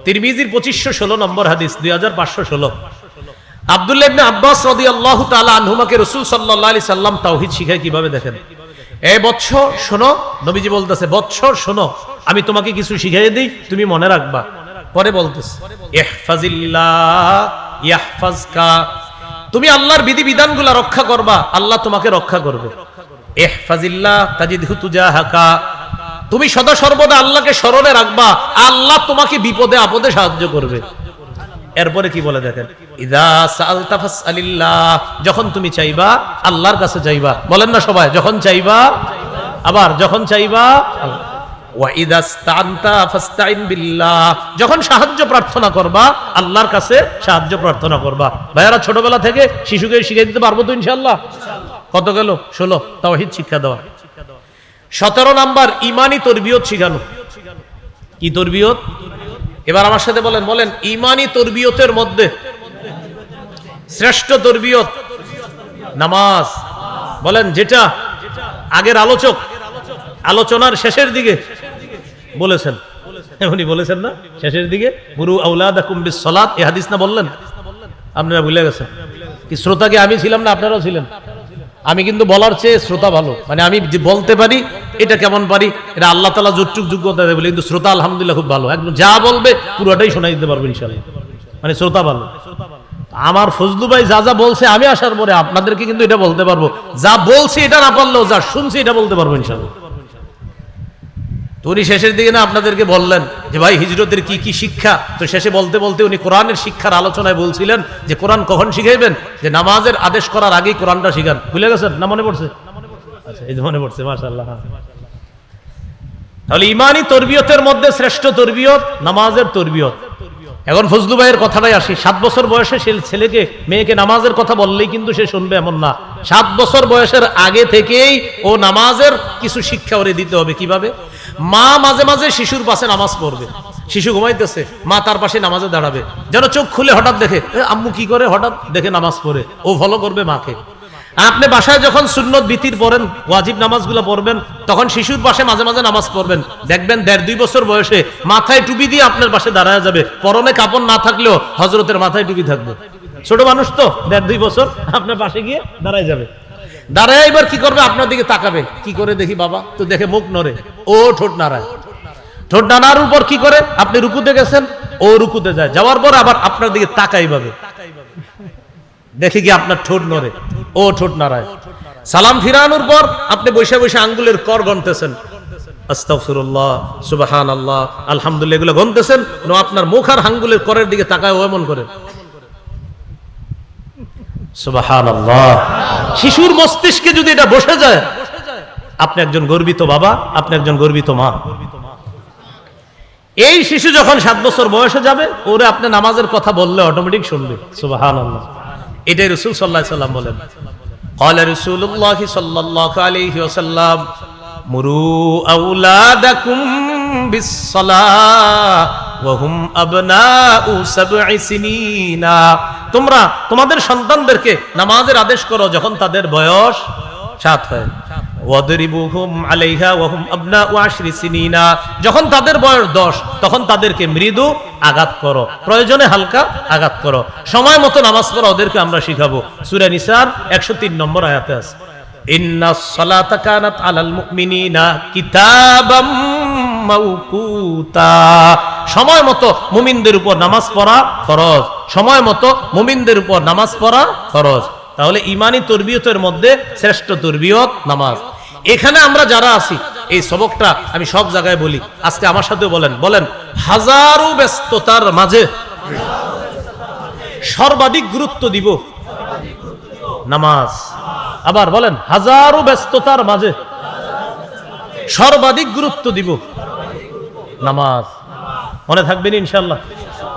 তিরমিজির 2516 নম্বর হাদিস, 2516। আব্দুল্লাহ ইবনে আব্বাস রাদিয়াল্লাহু তাআলা আনহুমাকে রাসূল সাল্লাল্লাহু আলাইহি সাল্লাম তাওহীদ শিখায় কিভাবে দেখেন। এই বৎস শোনো, নবীজি বলতেছে, বৎসর শোনো, আমি তোমাকে কিছু শিখিয়ে দিই, তুমি মনে রাখবা। পরে বলতেছে, ইহফাজিল্লাহ ইয়াহফাজকা, তুমি আল্লাহর বিধি বিধানগুলো রক্ষা করবা, আল্লাহ তোমাকে রক্ষা করবে। ইহফাজিল্লাহ তাজিদহু তুজাহাকা, তুমি সদা সর্বদা আল্লাহকে স্মরণে রাখবা, আল্লাহ তোমাকে বিপদে আপদে সাহায্য করবে। এরপরে কি বলে দেখেন, ইযা সাআলতা ফাসআলিল্লাহ, যখন তুমি চাইবা আল্লাহর কাছে চাইবা। বলেন না সবাই, যখন চাইবা, আবার যখন চাইবা। ওয়া ইযা ইসতাআনতা ফাসতাইন বিল্লাহ, যখন সাহায্য প্রার্থনা করবা আল্লাহর কাছে সাহায্য প্রার্থনা করবা। ভাইয়ারা, ছোটবেলা থেকে শিশুকে শিখিয়ে দিতে পারবো তো ইনশাআল্লাহ? কত গেল? 16 তাওহীদ শিক্ষা দেওয়া। 17 নাম্বার ঈমানি তরবিয়ত শিখানো। কি তরবিয়ত? এবার আমার সাথে বলেন, বলেন ঈমানি তরবিয়তের মধ্যে শ্রেষ্ঠ তরবিয়ত নামাজ। বলেন, যেটা আগের আলোচক আলোচনার শেষের দিকে বলেছেন, উনি বলেছেন না শেষের দিকে, মুরু আওলাদাকুম বিসসালাত, এই হাদিস না বললেন? আপনারা ভুলে গেছেন কি? শ্রোতা কি আমি ছিলাম না আপনারাও ছিলেন? আমি কিন্তু বলার চেয়ে শ্রোতা ভালো, মানে আমি যে বলতে পারি এটা কেমন পারি, এটা আল্লাহ তাআলা যতটুক যোগ্যতা দেয় বলে, কিন্তু শ্রোতা আলহামদুলিল্লাহ খুব ভালো, একদম যা বলবে পুরোটাই শোনাই দিতে পারবো ইনশাআল্লাহ, মানে শ্রোতা ভালো। আমার ফজলু ভাই যা যা বলছে আমি আসার পরে আপনাদেরকে কিন্তু এটা বলতে পারবো, যা বলছি এটা না পারলেও যা শুনছি এটা বলতে পারবো ইনশাআল্লাহ। তো উনি শেষের দিকে না আপনাদেরকে বললেন যে ভাই হিজরতের কি কি শিক্ষা, তো শেষে বলতে বলতে উনি কোরআনের শিক্ষার আলোচনায় বলছিলেন যে কোরআন কখন শিখাইবেন, যে নামাজের আদেশ করার আগেই কোরআনটা শিখান। ভুলে গেছেন না? মনে পড়ছে? আচ্ছা, এই যে মনে পড়ছে, মাশাআল্লাহ। তাহলে ঈমানি তরবিয়তের মধ্যে শ্রেষ্ঠ তরবিয়ত নামাজের তরবিয়ত। এখন ফজলু ভাইয়ের কথাটাই আসি। 7 বছর বয়সে সে ছেলেকে মেয়েকে নামাজের কথা বললেই কিন্তু সে শুনবে এমন না। 7 বছর বয়সের আগে থেকেই ও নামাজের কিছু শিক্ষা ওরে দিতে হবে। কিভাবে? মা মাঝে মাঝে শিশুর পাশে নামাজ পড়বে, শিশু ঘুমাইতেছে, মা তার পাশে নামাজে দাঁড়াবে, যেন চোখ খুলে হঠাৎ দেখে আম্মু কি করে, হঠাৎ দেখে নামাজ পড়ে, ও ফলো করবে মাকে। আপনি বাসায় যখন সুন্নত বিতির পড়েন, ওয়াজিব নামাজগুলো পড়বেন, তখন শিশুর পাশে মাঝে মাঝে নামাজ পড়বেন। দেখবেন 1.5-2 বছর বয়সে মাথায় টুপি দিয়ে আপনার পাশে দাঁড়ায় যাবে, পরনে কাপড় না থাকলেও হযরতের মাথায় টুপি থাকবে। ছোট মানুষ তো, 1.5-2 বছর আপনার পাশে গিয়ে দাঁড়ায় যাবে। দাঁড়ায় এবার কি করবে? আপনার দিকে তাকাবে, কি করে দেখি বাবা, তো দেখে মুখ নড়ে, ও ঠোঁট নাড়ায়। ঠোঁট নাড়ার উপর কি করে? আপনি রুকুতে গেছেন, ও রুকুতে যায়, যাওয়ার পর আবার আপনার দিকে তাকাই ভাবে, দেখে কি আপনার ঠোঁট নড়ে, ও ঠোঁট নাড়ায়। সালাম ফিরানোর পর আপনি বসে বসে আঙ্গুলের কর গণতেছেন, আস্তাগফিরুল্লাহ, সুবহানাল্লাহ, আলহামদুলিল্লাহ এগুলো গণতেছেন, আপনার মুখ আর আঙ্গুলের করের দিকে তাকায় এমন করে সুবহানাল্লাহ। শিশুর মস্তিষ্কে যদি এটা বসে যায়, আপনি একজন গর্বিত বাবা, আপনি একজন গর্বিত মা। এই শিশু যখন 7 বছর বয়সে যাবে, ওরে আপনি নামাজের কথা বললে অটোমেটিক শুনবে সুবহানাল্লাহ। এটাই রাসূল সাল্লাল্লাহু আলাইহি ওয়াসাল্লাম বলেন, ক্বালা রাসূলুল্লাহ সাল্লাল্লাহু আলাইহি ওয়াসাল্লাম মুরু আওলাদাকুম বিস-সালাহ ওয়া হুম আবনাউ 7 সিনিনা। তোমরা তোমাদের সন্তানদেরকে নামাজের আদেশ করো যখন তাদের বয়স 7 হয়। ওয়াদরিবুহুম আলাইহা ওয়া হুম আবনাউ 10 সিনিনা। যখন তাদের বয়স 10, তখন তাদেরকে মৃদু আঘাত করো, প্রয়োজনে হালকা আঘাত করো, সময় মতো নামাজ পড়া ওদেরকে আমরা শিখাবো। সূরা নিসার 103 নম্বর আয়াতে আছে, ইন্নাস সালাতা কানাত আলাল মুমিনিনা কিতাবাম মাওকুতা। সময় মতো মুমিনদের উপর নামাজ পড়া ফরজ, সময় মতো মুমিনদের উপর নামাজ পড়া ফরজ। তাহলে ঈমানি তরবিয়তের মধ্যে শ্রেষ্ঠ তরবিয়ত নামাজ। এখানে আমরা যারা আছি, এই সবকটা আমি সব জায়গায় বলি, আজকে আমার সাথে বলেন, বলেন হাজারো ব্যস্ততার মাঝে সর্বাধিক গুরুত্ব দিব নামাজ। আবার বলেন হাজারো ব্যস্ততার মাঝে সর্বাধিক গুরুত্ব দিব নামাজ। মনে থাকবেন ইনশাআল্লাহ।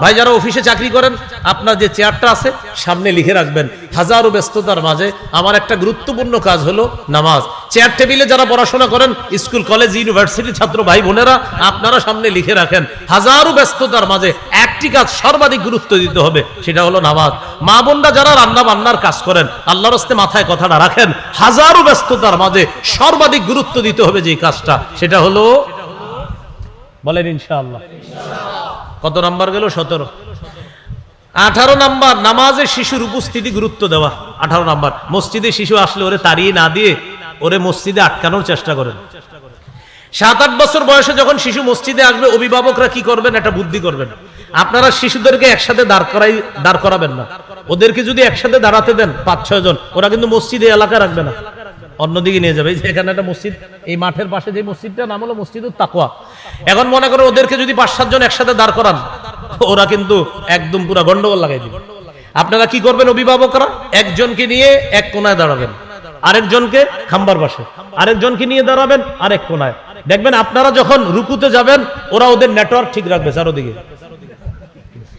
ভাই যারা অফিসে চাকরি করেন, আপনার যে চেয়ারটা আছে সামনে লিখে রাখবেন, হাজারো ব্যস্ততার মাঝে আমার একটা গুরুত্বপূর্ণ কাজ হলো নামাজ। চেয়ার টেবিলে যারা পড়াশোনা করেন, স্কুল কলেজ ইউনিভার্সিটি ছাত্র ভাই বোনেরা, আপনারা সামনে লিখে রাখেন, হাজারো ব্যস্ততার মাঝে একটি কাজ সর্বাধিক গুরুত্ব দিতে হবে, সেটা হলো নামাজ। মা বোনরা যারা রান্না বান্নার কাজ করেন, আল্লাহর রাস্তে মাথায় কথাটা রাখেন, হাজারো ব্যস্ততার মাঝে সর্বাধিক গুরুত্ব দিতে হবে যে কাজটা, সেটা হলো, বলেন ইনশাআল্লাহ। কত নাম্বার গেল? 17। 18 নাম্বার, নামাজে শিশুর উপস্থিতি গুরুত্ব দেওয়া। 18 নাম্বার, মসজিদে শিশু আসলে ওরে তাড়িয়ে না দিয়ে ওরে মসজিদে আটকানোর চেষ্টা করেন। 7-8 বছর বয়সে যখন শিশু মসজিদে আসবে, অভিভাবকরা কি করবেন, একটা বুদ্ধি করবেন। আপনারা শিশুদেরকে একসাথে দাঁড় করাবেন না, ওদেরকে যদি একসাথে দাঁড়াতে দেন 5-6 জন, ওরা কিন্তু মসজিদে এলাকা রাখবে না, অন্যদিকে নিয়ে যাবে। এখানে একটা মসজিদ, এই মাঠের পাশে যে মসজিদটার নাম হলো মসজিদুত তাকওয়া। এখন মনে করো ওদেরকে যদি 5-7 জন একসাথে দাঁড় করান, ওরা কিন্তু একদম পুরো গন্ডগোল লাগাই দিবে। আপনারা কি করবেন, অভিভাবকরা একজনকে নিয়ে এক কোনায় দাঁড়াবেন, আরেকজনকে খাম্বার পাশে, আরেকজনকে নিয়ে দাঁড়াবেন আরেক কোনায়। দেখবেন আপনারা যখন রুকুতে যাবেন, ওরা ওদের নেটওয়ার্ক ঠিক রাখবে চারদিকে,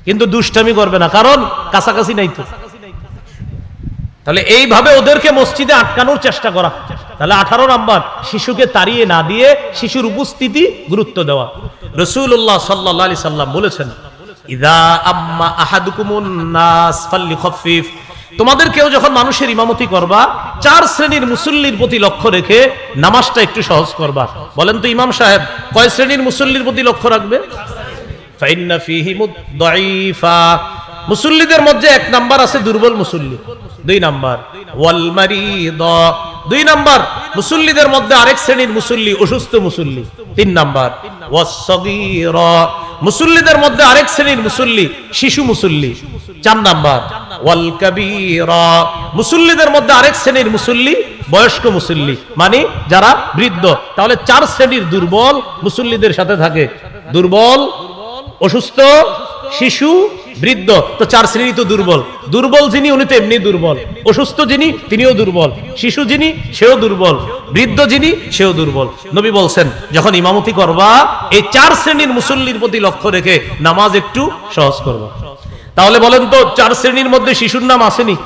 কিন্তু দুষ্টামি করবে না, কারণ কাছাকাছি নাই তো। তাহলে এইভাবে ওদেরকে মসজিদে আটকানোর চেষ্টা করা। তাহলে 18 নাম্বার, শিশুকে তাড়িয়ে না দিয়ে শিশুর উপস্থিতি গুরুত্ব দেওয়া। রাসূলুল্লাহ সাল্লাল্লাহু আলাইহি সাল্লাম বলেছেন, ইযা আম্মা আহাদুকুমুন নাস ফালইখাফফিফ। তোমাদের কেউ যখন মানুষের ইমামতি করবা, 4 শ্রেণীর মুসল্লির প্রতি লক্ষ্য রেখে নামাজটা একটু সহজ করবা। বলেন তো ইমাম সাহেব কয় শ্রেণীর মুসল্লির প্রতি লক্ষ্য রাখবে? ফাইন্না ফীহিমুদ দাঈফা। মুসল্লিদের মধ্যে 1 নাম্বার আছে দুর্বল মুসল্লি, 2 নাম্বার ওয়াল মারিদ, 2 নাম্বার মুসল্লিদের মধ্যে আরেক শ্রেণীর মুসল্লি অসুস্থ মুসল্লি, 3 নাম্বার ওয়াস সাগীরা। মুসল্লিদের মধ্যে আরেক শ্রেণীর মুসল্লি শিশু মুসল্লি, 4 নাম্বার ওয়াল কাবীরা। মুসল্লিদের মধ্যে আরেক শ্রেণীর মুসল্লি বয়স্ক মুসল্লি, মানে যারা বৃদ্ধ। তাহলে 4 শ্রেণীর দুর্বল মুসল্লিদের সাথে থাকে, দুর্বল, অসুস্থ, শিশু, বৃদ্ধ। তো 4 শ্রেণী তো দুর্বল। দুর্বল যিনি উনি তো এমনি দুর্বল, অসুস্থ যিনি তিনিও দুর্বল, শিশু যিনি সেও দুর্বল, বৃদ্ধ যিনি সেও দুর্বল। নবী বলছেন যখন ইমামতি করবা, এই 4 শ্রেণীর মুসল্লির প্রতি লক্ষ্য রেখে নামাজ একটু সহজ করবা। তাহলে বলেন তো 4 শ্রেণীর মধ্যে শিশুর নাম আসেনি?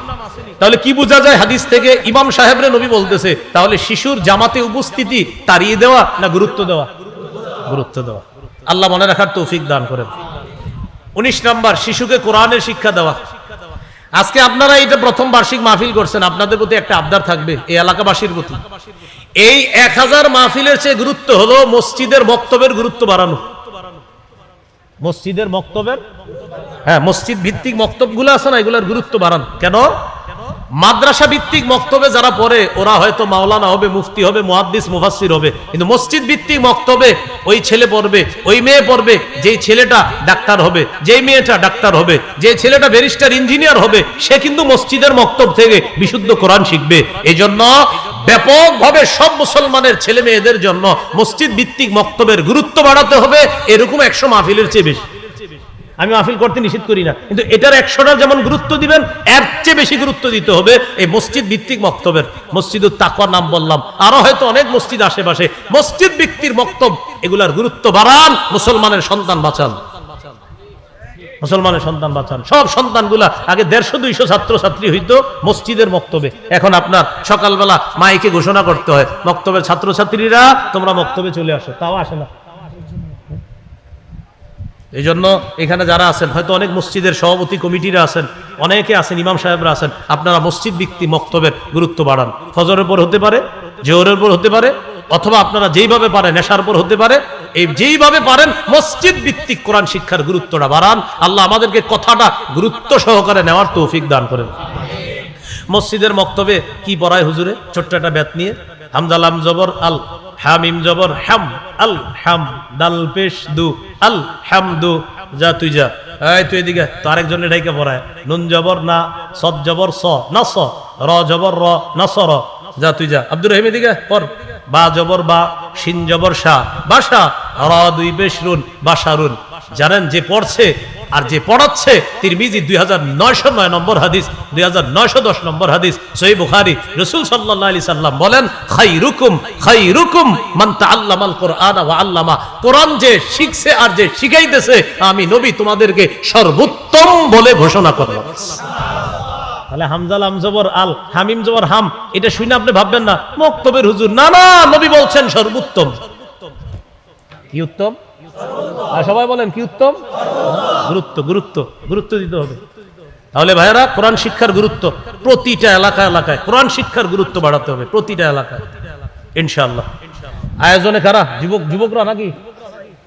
তাহলে কি বোঝা যায় হাদিস থেকে? ইমাম সাহেবরে নবী বলতেছে, তাহলে শিশুর জামাতে উপস্থিতি তাড়িয়ে দেওয়া না গুরুত্ব দেওয়া? গুরুত্ব দেওয়া। আল্লাহ মনে রাখার তৌফিক দান করেন। 19 নাম্বার, শিশুকে কোরআনের শিক্ষা দেওয়া। আজকে আপনারা এটা প্রথম বার্ষিক মাহফিল করছেন, আপনাদের প্রতি একটা আবদার থাকবে এই এলাকাবাসীর প্রতি। এই 1000 মাহফিলের চেয়ে গুরুত্ব হলো মসজিদের বক্তব্যের গুরুত্ব বাড়ানো। মসজিদের বক্তব্যের, হ্যাঁ, মসজিদ ভিত্তিক বক্তব্যগুলো আছে না, এগুলোর গুরুত্ব বাড়ান। কেন? মাদ্রাসা ভিত্তিক বক্তব্যে যারা পড়ে ওরা হয়তো মাওলানা হবে, মুফতি হবে, মুহাদ্দিস, মুফাসসির হবে, কিন্তু মসজিদ ভিত্তিক বক্তব্যে ওই ছেলে পড়বে, ওই মেয়ে পড়বে, যেই ছেলেটা ডাক্তার হবে, যেই মেয়েটা ডাক্তার হবে, যে ছেলেটা ব্যারিস্টার, ইঞ্জিনিয়ার হবে, সে কিন্তু মসজিদের বক্তব্য থেকে বিশুদ্ধ কোরআন শিখবে। এজন্য ব্যাপকভাবে সব মুসলমানের ছেলে মেয়েদের জন্য মসজিদ ভিত্তিক মক্তবের গুরুত্ব বাড়াতে হবে, এরকম 100 মাহফিলের চেয়ে বেশি। আমি মাহফিল করতে নিষেধ করি না, কিন্তু এটার 100টা যেমন গুরুত্ব দিবেন, এর চেয়ে বেশি গুরুত্ব দিতে হবে এই মসজিদ ভিত্তিক মক্তবের। মসজিদুত তাকওয়ার নাম বললাম, আরো হয়তো অনেক মসজিদ আশেপাশে, মসজিদ ভিত্তিক মক্তব, এগুলার গুরুত্ব বাড়ান, মুসলমানের সন্তান বাঁচান, মুসলমানের সন্তান বাঁচান। সব সন্তানগুলা আগে 150-200 ছাত্র ছাত্রী হইতো মসজিদের মক্তবে, এখন আপনার সকালবেলা মাইকে ঘোষণা করতে হয়, মক্তবের ছাত্র ছাত্রীরা তোমরা মক্তবে চলে আসো, তাও আসে না। এই জন্য এখানে যারা আছেন, হয়তো অনেক মসজিদের সভাপতি কমিটিরা আছেন, অনেকে আছেন, ইমাম সাহেবরা আছেন, আপনারা মসজিদ ভিত্তিক মক্তবের গুরুত্ব বাড়ান। ফজরের পর হতে পারে, জোহরের পর হতে পারে, অথবা আপনারা যেইভাবে পারেন, নেশার পর হতে পারে, এই যেইভাবে পারেন মসজিদ ভিত্তিক কোরআন শিক্ষার গুরুত্বটা বাড়ান। আল্লাহ আমাদেরকে কথাটা গুরুত্ব সহকারে নেওয়ার তৌফিক দান করেন। মসজিদের মক্তবে কি পড়ায় হুজুরে? ছোট্ট একটা ব্যাত নিয়ে, হামজা লাম জবর আল, হামিম জবর হাম, আল হাম, দাল পেশ দু, আল হামদু, যা তুই যা, এই তুই এদিকে, তো আরেকজনের ঢাইকা পড়ায়, নুন জবর না, সদ জবর স, না স, র জবর র, না স র, যা তুই যা, আব্দুর রহিম এদিকে পর, বা জবর বা, শিন জবর শাহ, বাসা, র দুই পেশ রুন, বাসারুন। জানেন যে পড়ছে আর যে পড়াচ্ছে, তিরমিজি 2909 নম্বর হাদিস, 2910 নম্বর হাদিস, সহিহ বুখারী, রাসূল সাল্লাল্লাহু আলাইহি সাল্লাম বলেন, খায়রুকুম খায়রুকুম মান তাআল্লামাল কুরআনা ওয়া আল্লামা। কোরআন যে শিখছে আর যে শিখাইতেছে, আমি নবী তোমাদেরকে সর্বোত্তম বলে ঘোষণা করলাম। তাহলে হামজা লাম জবর আল, হামিম জবর হাম, এটা শুনে আপনি ভাববেন না মক্তবের হুজুর, না না, নবী বলছেন সর্বোত্তম। কি উত্তম? আর সবাই বলেন কি উত্তম? গুরুত্ব, গুরুত্ব, গুরুত্ব দিতে হবে। তাহলে ভাইয়েরা, কোরআন শিক্ষার গুরুত্ব প্রতিটা এলাকায় এলাকায় কোরআন শিক্ষার গুরুত্ব বাড়াতে হবে, প্রতিটা এলাকায় ইনশাআল্লাহ। আয়োজনে কারা? যুবকরা নাকি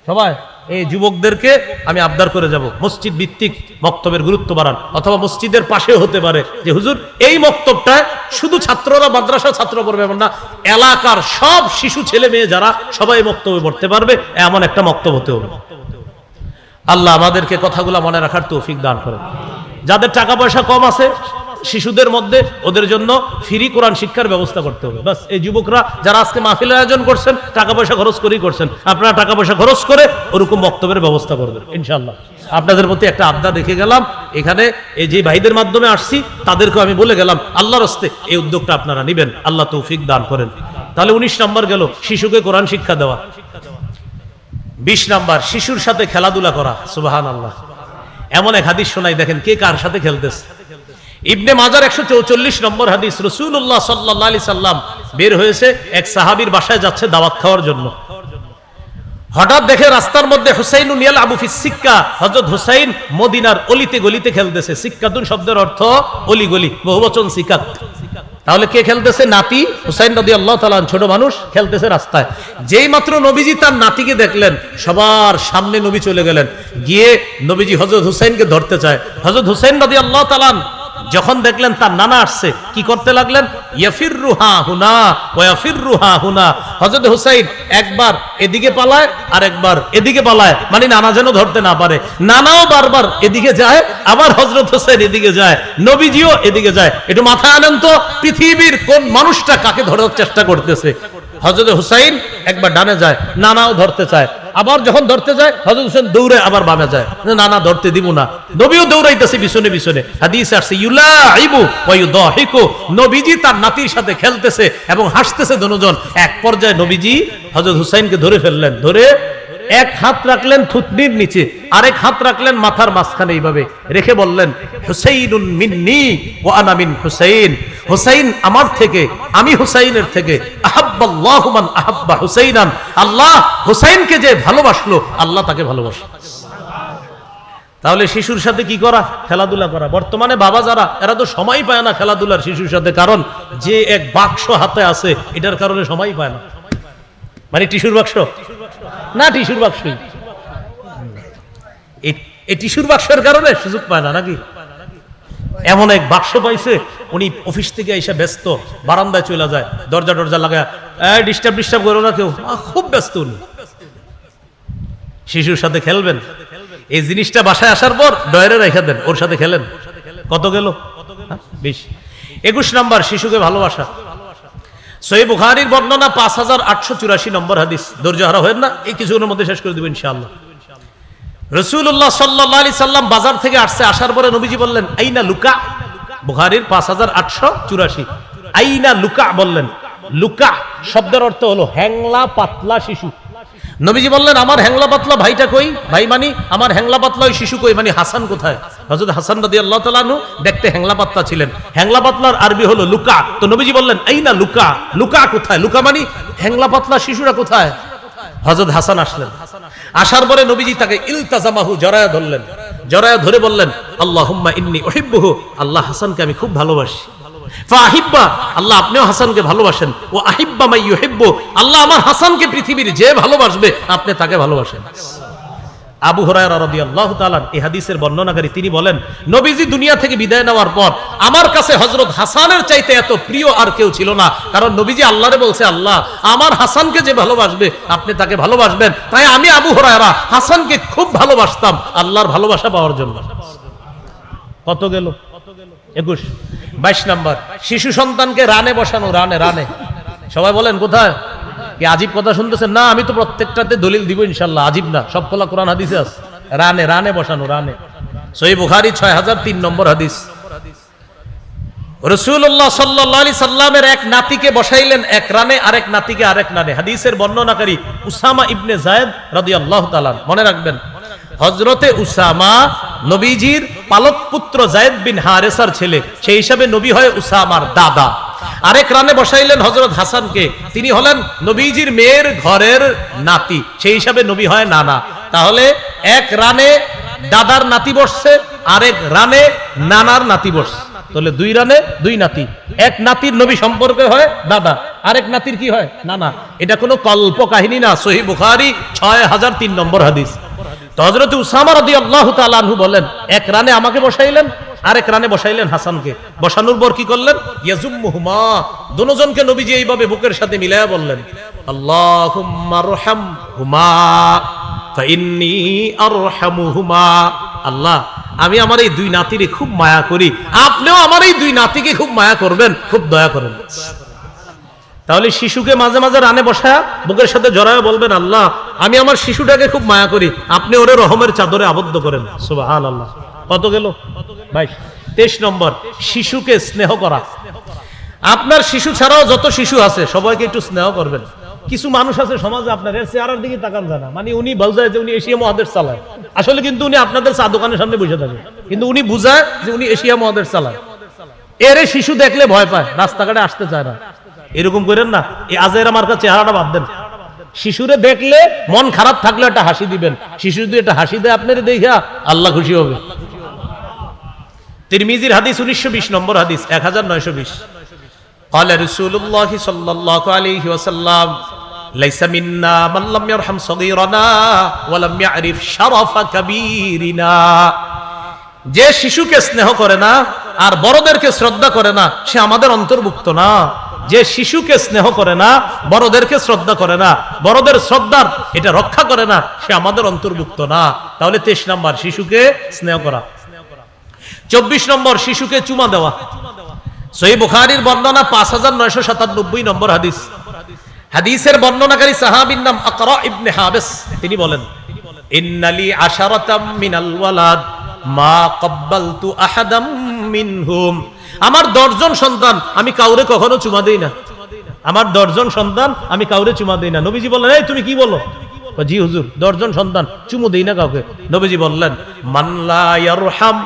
সবাই? এই যুবকদেরকে আমি আবদার করে যাব, মসজিদ ভিত্তিক মক্তবের গুরুত্ব বাড়ান। অথবা মসজিদের পাশে হতে পারে যে হুজুর এই মক্তবটায় শুধু ছাত্ররা, মাদ্রাসা ছাত্র পড়বে এমন না, এলাকার সব শিশু ছেলে মেয়ে যারা, সবাই মক্তবে পড়তে পারবে, এমন একটা মক্তব হতে হবে। আল্লাহ আমাদেরকে কথাগুলো মনে রাখার তৌফিক দান করেন। যাদের টাকা পয়সা কম আছে শিশুদের মধ্যে, ওদের জন্য ফ্রি কোরআন শিক্ষার ব্যবস্থা করতে হবে। বাস, এই যুবকরা যারা আজকে মাহফিল আয়োজন করছেন, টাকা পয়সা খরচ করেই করছেন, আপনারা টাকা পয়সা খরচ করে ওরকম বক্তব্যের ব্যবস্থা করবেন ইনশাআল্লাহ। আপনাদের প্রতি একটা আবদার রেখে গেলাম, এখানে এই যে ভাইদের মাধ্যমে আসছি তাদেরকে আমি বলে গেলাম, আল্লাহর হস্তে এই উদ্যোগটা আপনারা নেবেন, আল্লাহ তৌফিক দান করেন। তাহলে 19 নম্বর গেল, শিশুকে কোরআন শিক্ষা দেওয়া। 20 নাম্বার, শিশুর সাথে খেলাধুলা করা। সুবহানাল্লাহ। এমন এক হাদিস শোনাই, দেখেন কে কার সাথে খেলতেছে। ইবনে মাজার 144 নম্বর হাদিস, রাসূলুল্লাহ সাল্লাল্লাহু আলাইহি সাল্লাম বের হয়েছে, এক সাহাবীর বাসায় যাচ্ছে দাওয়াত খাওয়ার জন্য। হঠাৎ দেখে রাস্তার মধ্যে হুসাইনুন ইয়ালআবু ফিস সিক্কা, হযরত হুসাইন মদিনার অলিতে গলিতে খেলতেছে। সিক্কাতুন শব্দের অর্থ অলি গলি, বহুবচন সিকাত। তাহলে কে খেলতেছে? নাতি হুসাইন রাদিয়াল্লাহু তাআলা, ছোট মানুষ খেলতেছে রাস্তায়। যেই মাত্র নবীজি তার নাতিকে দেখলেন, সবার সামনে নবী চলে গেলেন, গিয়ে নবীজি হযরত হুসাইনকে ধরতে চায়। হযরত হুসাইন রাদিয়াল্লাহু তাআলা যখন দেখলেন তার নানা আসছে, কি করতে লাগলেন? ইয়াফিররু হা হুনা ওয়া ইয়াফিররু হা হুনা। হযরত হুসাইন একবার এদিকে পালায় আর একবার এদিকে পালায়, মানে নানা যেন ধরতে না পারে। নানাও বারবার এদিকে যায়, আবার হযরত হুসাইন এদিকে যায়, নবীজিও এদিকে যায়। একটু মাথায় আনেন তো, পৃথিবীর কোন মানুষটা কাকে ধরার চেষ্টা করতেছে? হযরত হুসাইন একবার ডানে যায়, নানাও ধরতে চায়, আবার যখন ধরতে যায় হযরত হুসাইন দৌড়ে আবার বামে যায়, নানা ধরতে দিব না। নবীও দৌড়াইতেছে পিছনে পিছনে। হাদিসে আসছে ইউলাইবু ওয়া ইউদাহিকু, নবীজি তার নাতির সাথে খেলতেছে এবং হাসতেছে দুজন। এক পর্যায়ে নবীজি হযরত হুসাইনকে ধরে ফেললেন, ধরে এক হাত রাখলেন থুতনির নিচে, আরেক হাত রাখলেন মাথার মাঝখানে, এইভাবে রেখে বললেন, হুসাইনুন মিন্নি ওয়া আনা মিন হুসাইন। হুসাইন আমার থেকে, আমি হুসাইনের থেকে। আহাব্বাল্লাহু মান আহাব্বা হুসাইনান, আল্লাহ হুসাইনকে যে ভালোবাসলো, আল্লাহ তাকে ভালোবাসে। তাহলে শিশুর সাথে কি করা? খেলাধুলা করা। বর্তমানে বাবা যারা, এরা তো সময় পায় না খেলাধুলার শিশুর সাথে, কারণ যে এক বাক্স হাতে আছে এটার কারণে সময় পায় না। মানে টিস্যুর বাক্স না, টিস্যুর বাক্সই, এই টিস্যুর বাক্সের কারণে সুযোগ পায় না নাকি? এমন এক বাক্স পাইছে, উনি অফিস থেকে এসে ব্যস্ত, বারান্দায় চলে যায়, দরজা লাগায়, ডিস্টার্ব করো না কেউ, খুব ব্যস্ত উনি। শিশুর সাথে খেলবেন, এই জিনিসটা বাসায় আসার পর ডয়ারে রেখে দেন, ওর সাথে খেলেন। কত গেল? 20। 21 নাম্বার, শিশুকে ভালোবাসা। সহিহ বুখারীর বর্ণনা 5884 নম্বর হাদিস। ধৈর্য হারা হয় না, এই কিছুক্ষণের মধ্যে শেষ করে দেব ইনশাআল্লাহ। রাসূলুল্লাহ সাল্লাল্লাহু আলাইহি সাল্লাম বাজার থেকে আসছে, আসার পরে নবীজি বললেন আইনা লুকা। বুখারীর 5884, আইনা লুকা বললেন। লুকা শব্দের অর্থ হলো হ্যাংলা পাতলা শিশু। নবীজি বললেন আমার হ্যাংলা পাতলা ভাইটা কই? ভাই মানে আমার হ্যাংলা পাতলা ওই শিশু কই, মানে হাসান কোথায়? হযরত হাসান রাদিয়াল্লাহু তাআলা আনহু দেখতে হ্যাংলা পাতলা ছিলেন। হ্যাংলা পাতলার আরবি হলো লুকা। তো নবীজি বললেন আইনা লুকা, লুকা কোথায়? লুকা মানে হ্যাংলা পাতলা শিশুরা কোথায়? হযরত হাসান আসলেন। আসার পরে নবীজি তাকে ইলতাজামাহু, জড়ায়া ধরলেন। জড়ায়া ধরে বললেন আল্লাহুম্মা ইন্নী উহিব্বুহু, আল্লাহ হাসানকে আমি খুব ভালোবাসি। ফাহিব্বা, আল্লাহ আপনিও হাসানকে ভালোবাসেন। ও আহিব্বা মাই ইউহিব্বু, আল্লাহ আমার হাসানকে পৃথিবীর যে ভালোবাসবে আপনি তাকে ভালোবাসেন। আবু হুরায়রা রাদিয়াল্লাহু তাআলা এই হাদিসের বর্ণনাকারী, তিনি বলেন নবীজি দুনিয়া থেকে বিদায় নেওয়ার পর আমার কাছে হযরত হাসানের চাইতে এত প্রিয় আর কেউ ছিল না। কারণ নবীজি আল্লাহরে বলছে আল্লাহ আমার হাসানকে যে ভালোবাসবে আপনি তাকে ভালোবাসবেন। তাই আমি আবু হুরায়রা হাসানকে খুব ভালোবাসতাম আল্লাহর ভালোবাসা পাওয়ার জন্য। কত গেল? 21। 22 নাম্বার, শিশু সন্তানকে রানে বসানো। রানে, রানে সবাই বলেন কোথায়? কি আজীব কথা শুনতেছেন? না, আমি তো প্রত্যেকটাতে দলিল দিব ইনশাআল্লাহ, আজীব না, সবগুলা কোরআন হাদিসে আছে। রানে, রানে বসানো, রানে। সহিহ বুখারী 6003 নম্বর হাদিস। রাসূলুল্লাহ সাল্লাল্লাহু আলাইহি সাল্লামের এক নাতিকে বসাইলেন এক রানে, আরেক নাতিকে আরেক রানে। হাদিসের বর্ণনাকারী উসামা ইবনে যায়েদ রাদিয়াল্লাহু তাআলা। মনে রাখবেন হযরতে উসামা নবীজির পালক পুত্র যায়েদ বিন হারেসার ছেলে, সেই হিসাবে নবী হয় উসামার দাদা। আরেক রানে বসাইলেন হযরত হাসানকে, তিনি হলেন নবীজির মেয়ের ঘরের নাতি, সেই হিসাবে নবী হয় নানা। তাহলে এক রানে দাদার নাতি বসছে, আরেক রানে নানার নাতি বসছে। তাহলে দুই রানে দুই নাতি। এক নাতির নবী সম্পর্কে হয় দাদা, আরেক নাতির কি হয়? নানা। এটা কোনো কল্প কাহিনী না, সহিহ বুখারী 6003 নম্বর হাদিস। তো হযরত উসামা রাদিয়াল্লাহু তাআলা আনহু বলেন এক রানে আমাকে বসাইলেন, আরেক রানে বসাইলেন হাসানকে। বসানোর পর কি করলেন? ইয়াজুম্মুহুমা, দুজনকে নবীজি এইভাবে বুকের সাথে মিলায়া বললেন আল্লাহুম্মা আরহামহুমা ফাইন্নী আরহামুহুমা। আল্লাহ আমি আমার এই দুই নাতিরে খুব মায়া করি, আপনিও আমার এই দুই নাতিকে খুব মায়া করবেন, খুব দয়া করেন। তাহলে শিশুকে মাঝে মাঝে রানে বসায় বুকের সাথে জড়ায় বলবেন আল্লাহ আমি আমার শিশুটাকে খুব মায়া করি, আপনি ওরে রহমের চাদরে আবদ্ধ করেন। সুবহানাল্লাহ। কত গেল? 22। 23 নম্বর, শিশুকে স্নেহ করা। আপনার শিশু ছাড়াও যত শিশু আছে সবাইকে একটু স্নেহ করবেন। কিছু মানুষ আছে সমাজে আপনার এর চেহারার দিকে তাকান যায় না, মানে উনি বলছে যে উনি এশিয়া মহাদেশ চালায়, আসলে কিন্তু উনি আপনাদের চা দোকানের সামনে বসে থাকে, কিন্তু উনি বুঝায় যে উনি এশিয়া মহাদেশ চালায়। এর শিশু দেখলে ভয় পায়, রাস্তাঘাটে আসতে চায় না। এরকম করেন না, এই আজেরা মার্কা চেহারাটা বাদ দেন। শিশুরে দেখলে মন খারাপ থাকলে একটা হাসি দিবেন, শিশু যদি একটা হাসি দেয় আপনার দেখা আল্লাহ খুশি হবে। তিরমিজির হাদিস 1920 নম্বর হাদিস 1920। قال رسول الله صلى الله عليه وسلم ليس منا من لم يرحم صغيرنا ولم يعرف شرف كبيرنا। যে শিশুকে স্নেহ করে না আর বড়দেরকে শ্রদ্ধা করে না সে আমাদের অন্তর্ভুক্ত না। যে শিশুকে স্নেহ করে না, বড়দেরকে শ্রদ্ধা করে না, বড়দের শ্রদ্ধার এটা রক্ষা করে না, সে আমাদের অন্তর্ভুক্ত না। তাহলে 23 নম্বর শিশুকে স্নেহ করা। 24 নম্বর শিশুকে চুমা দেওয়া। সহিহ বুখারীর বর্ণনা 5997 নম্বর হাদিস। হাদিসের বর্ণনাকারী সাহাবীর নাম আকরা ইবনে হাবিস। তিনি বলেন ইন্নালি আশারাতাম মিনাল ওয়ালাদ মা ক্বাবালতু আহাদাম মিনহুম। আমার 10 জন সন্তান, আমি কাউরে কখনো চুমা দেই না। আমার 10 জন সন্তান, আমি কাউরে চুমা দেই না। নবীজি বললেন এই তুমি কি বলো? জি হুজুর 10 জন সন্তান, চুমু দেই না কাউকে। নবীজি বললেন মান লা ইয়ারহাম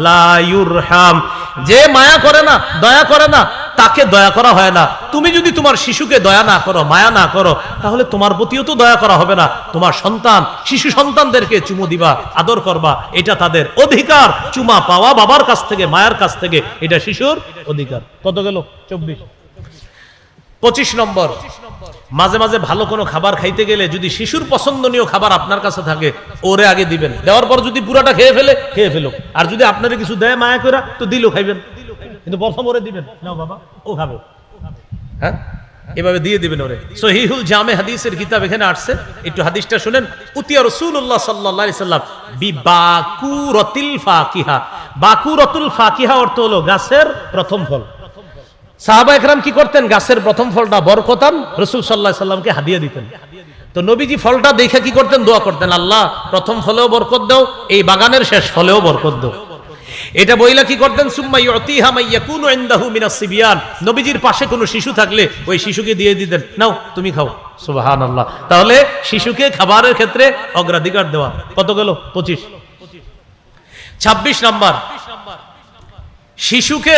লা ইউরহাম। যে মায়া করে না, দয়া করে না, তাকে দয়া করা হয় না। তুমি যদি তোমার শিশুকে দয়া না করো, মায়া না করো, তাহলে তোমার প্রতিও তো দয়া করা হবে না। তোমার সন্তান, শিশু সন্তানদেরকে চুমু দিবা, আদর করবা, এটা তাদের অধিকার। চুমা পাওয়া বাবার কাছ থেকে, মায়ের কাছ থেকে, এটা শিশুর অধিকার। কত গেল? 24। 25 নম্বর, মাঝে মাঝে ভালো কোনো খাবার খাইতে গেলে যদি শিশুর পছন্দনীয় খাবার আপনার কাছে থাকে ওরে আগে দিবেন। দেওয়ার পর যদি পুরাটা খেয়ে ফেলো, আর যদি আপনারে কিছু দেয় মায়া করে তো দিলো খাইবেন, কিন্তু প্রথম ওরে দিবেন, নাও বাবা ও খাবে, হ্যাঁ এভাবে দিয়ে দিবেন ওরে। সহিহুল জামে হাদিসের কিতাব এখানে আসছে, একটু হাদিসটা শুনেন। উতিয়া রাসূলুল্লাহ সাল্লাল্লাহু আলাইহি সাল্লাম বিবাকুরাতিল ফাকিহা। বাকুরাতুল ফাকিহা অর্থ হলো গাছের প্রথম ফল। সাহাবা একরাম কি করতেন? গাছের প্রথম ফলটা বরকতান রাসূল সাল্লাল্লাহু আলাইহি সাল্লামকে হাদিয়া দিতেন। তো নবীজি ফলটা দেখে কি করতেন? দোয়া করতেন, আল্লাহ প্রথম ফলেও বরকত দাও, এই বাগানের শেষ ফলেও বরকত দাও। এটা বইলা কি করতেন? সুম্মা ইউতিহা মান ইয়াকুনু ইনদাহু মিনাস সিবিয়ান, নবীজির পাশে কোনো শিশু থাকলে ওই শিশুকে দিয়ে দিতেন, নাও তুমি খাও। সুবহানাল্লাহ। তাহলে শিশুকে খাবারের ক্ষেত্রে অগ্রাধিকার দেওয়া। কত গেল? 25। 26 নাম্বার, শিশুকে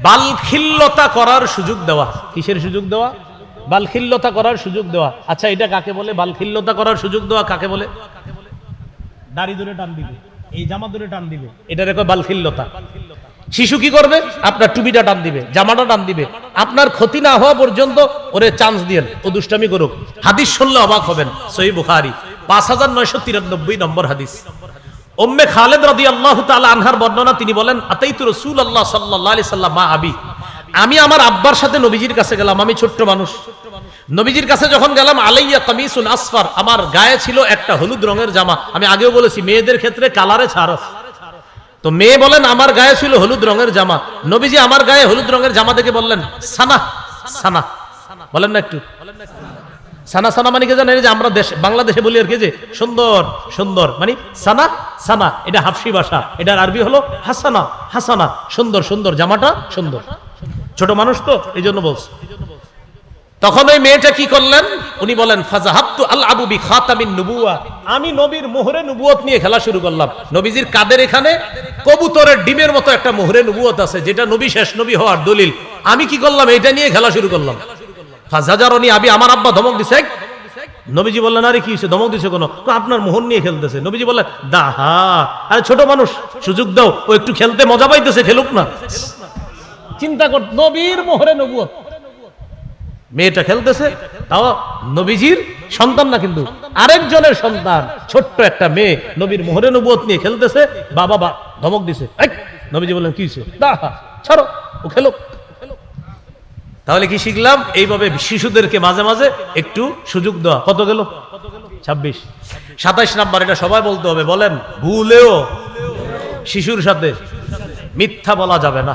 বালখিল্যতা করার সুযোগ দেওয়া। কিসের সুযোগ দেওয়া? বালখিল্যতা করার সুযোগ দেওয়া। আচ্ছা, এটা কাকে বলে? বালখিল্যতা করার সুযোগ দেওয়া কাকে বলে? দাড়ি ধরে টান দিবে, এই জামা ধরে টান দিবে, এটা রেখে বালখিল্যতা। শিশু কি করবে? আপনার টুপিটা টান দিবে, জামাটা টান দিবে, আপনার ক্ষতি না হওয়া পর্যন্ত ওরে চান্স দিয়েন, ও দুষ্টামি করুক। হাদিস শুনলে অবাক হবেন, সহিহ বুখারী 5993 নম্বর হাদিস। উম্মে খালেদ রাদিয়াল্লাহু তাআলা আনহার বর্ণনা, তিনি বলেন, আতাইতু রাসূলুল্লাহ সাল্লাল্লাহু আলাইহি সাল্লাম মা আবি, আমি আমার আব্বার সাথে নবীজির কাছে গেলাম, আমি ছোট্ট মানুষ। নবীজির কাছে যখন গেলাম, আলাইয়া কামিসুন আসফার, আমার গায়ে ছিল একটা হলুদ রঙের জামা। আমি আগেও বলেছি মেয়েদের ক্ষেত্রে কালারে ছাড় আছে। তো মেয়ে বলেন আমার গায়ে ছিল হলুদ রঙের জামা। নবীজি আমার গায়ে হলুদ রঙের জামা দেখে বললেন, সানা সানা। বলেন না একটু সানা সানা মানে কি জানেন? যে আমরা বাংলাদেশে বলি আর কি, যে সুন্দর সুন্দর মানে সানা সানা, এটা হাফসি ভাষা, এটার আরবি হলো হাসানা হাসানা, সুন্দর সুন্দর, জামাটা সুন্দর। ছোট মানুষ তো এই জন্য বলছে। তখন ওই মেয়েটা কি করলেন? উনি বলেন, ফাজাহাবতু আলআবু বিখাতামিন নুবুওয়া, আমি নবীর মোহরে নবুয়ত নিয়ে খেলা শুরু করলাম। নবীজির কাদের এখানে কবুতরের ডিমের মতো একটা মোহরে নবুয়ত আছে, যেটা নবী শেষ নবী হওয়ার দলিল। আমি কি করলাম? এটা নিয়ে খেলা শুরু করলাম। ফাজাজারনি আবি, আমার আব্বা ধমক দিছে। নবীজি বললেন, আরে কি হয়েছে, ধমক দিছে কোনো? আপনার মোহর নিয়ে খেলতেছে। নবীজি বললেন, দাহা, আরে ছোট মানুষ, সুযোগ দাও, ও একটু খেলতে মজা পাইতেছে, খেলুক না। চিন্তা কর, নবীর মোহরে নবুয়ত, মেয়েটা খেলতেছে, তাও নবীজির সন্তান না, কিন্তু আরেকজনের সন্তান, ছোট্ট একটা মেয়ে নবীর মোহরে নবুয়ত নিয়ে খেলতেছে। বাবা ধমক দিছে। নবীজি বললেন, কি হয়েছে? দাহা, ছাড়ো, ও খেলুক। তাহলে কি শিখলাম? এইভাবে শিশুদেরকে মাঝে মাঝে একটু সুযোগ দেওয়া। কত গেল? 26। 27 নাম্বার, এটা সবাই বলতে হবে। বলেন, ভুলেও শিশুর সাথে মিথ্যা বলা যাবে না।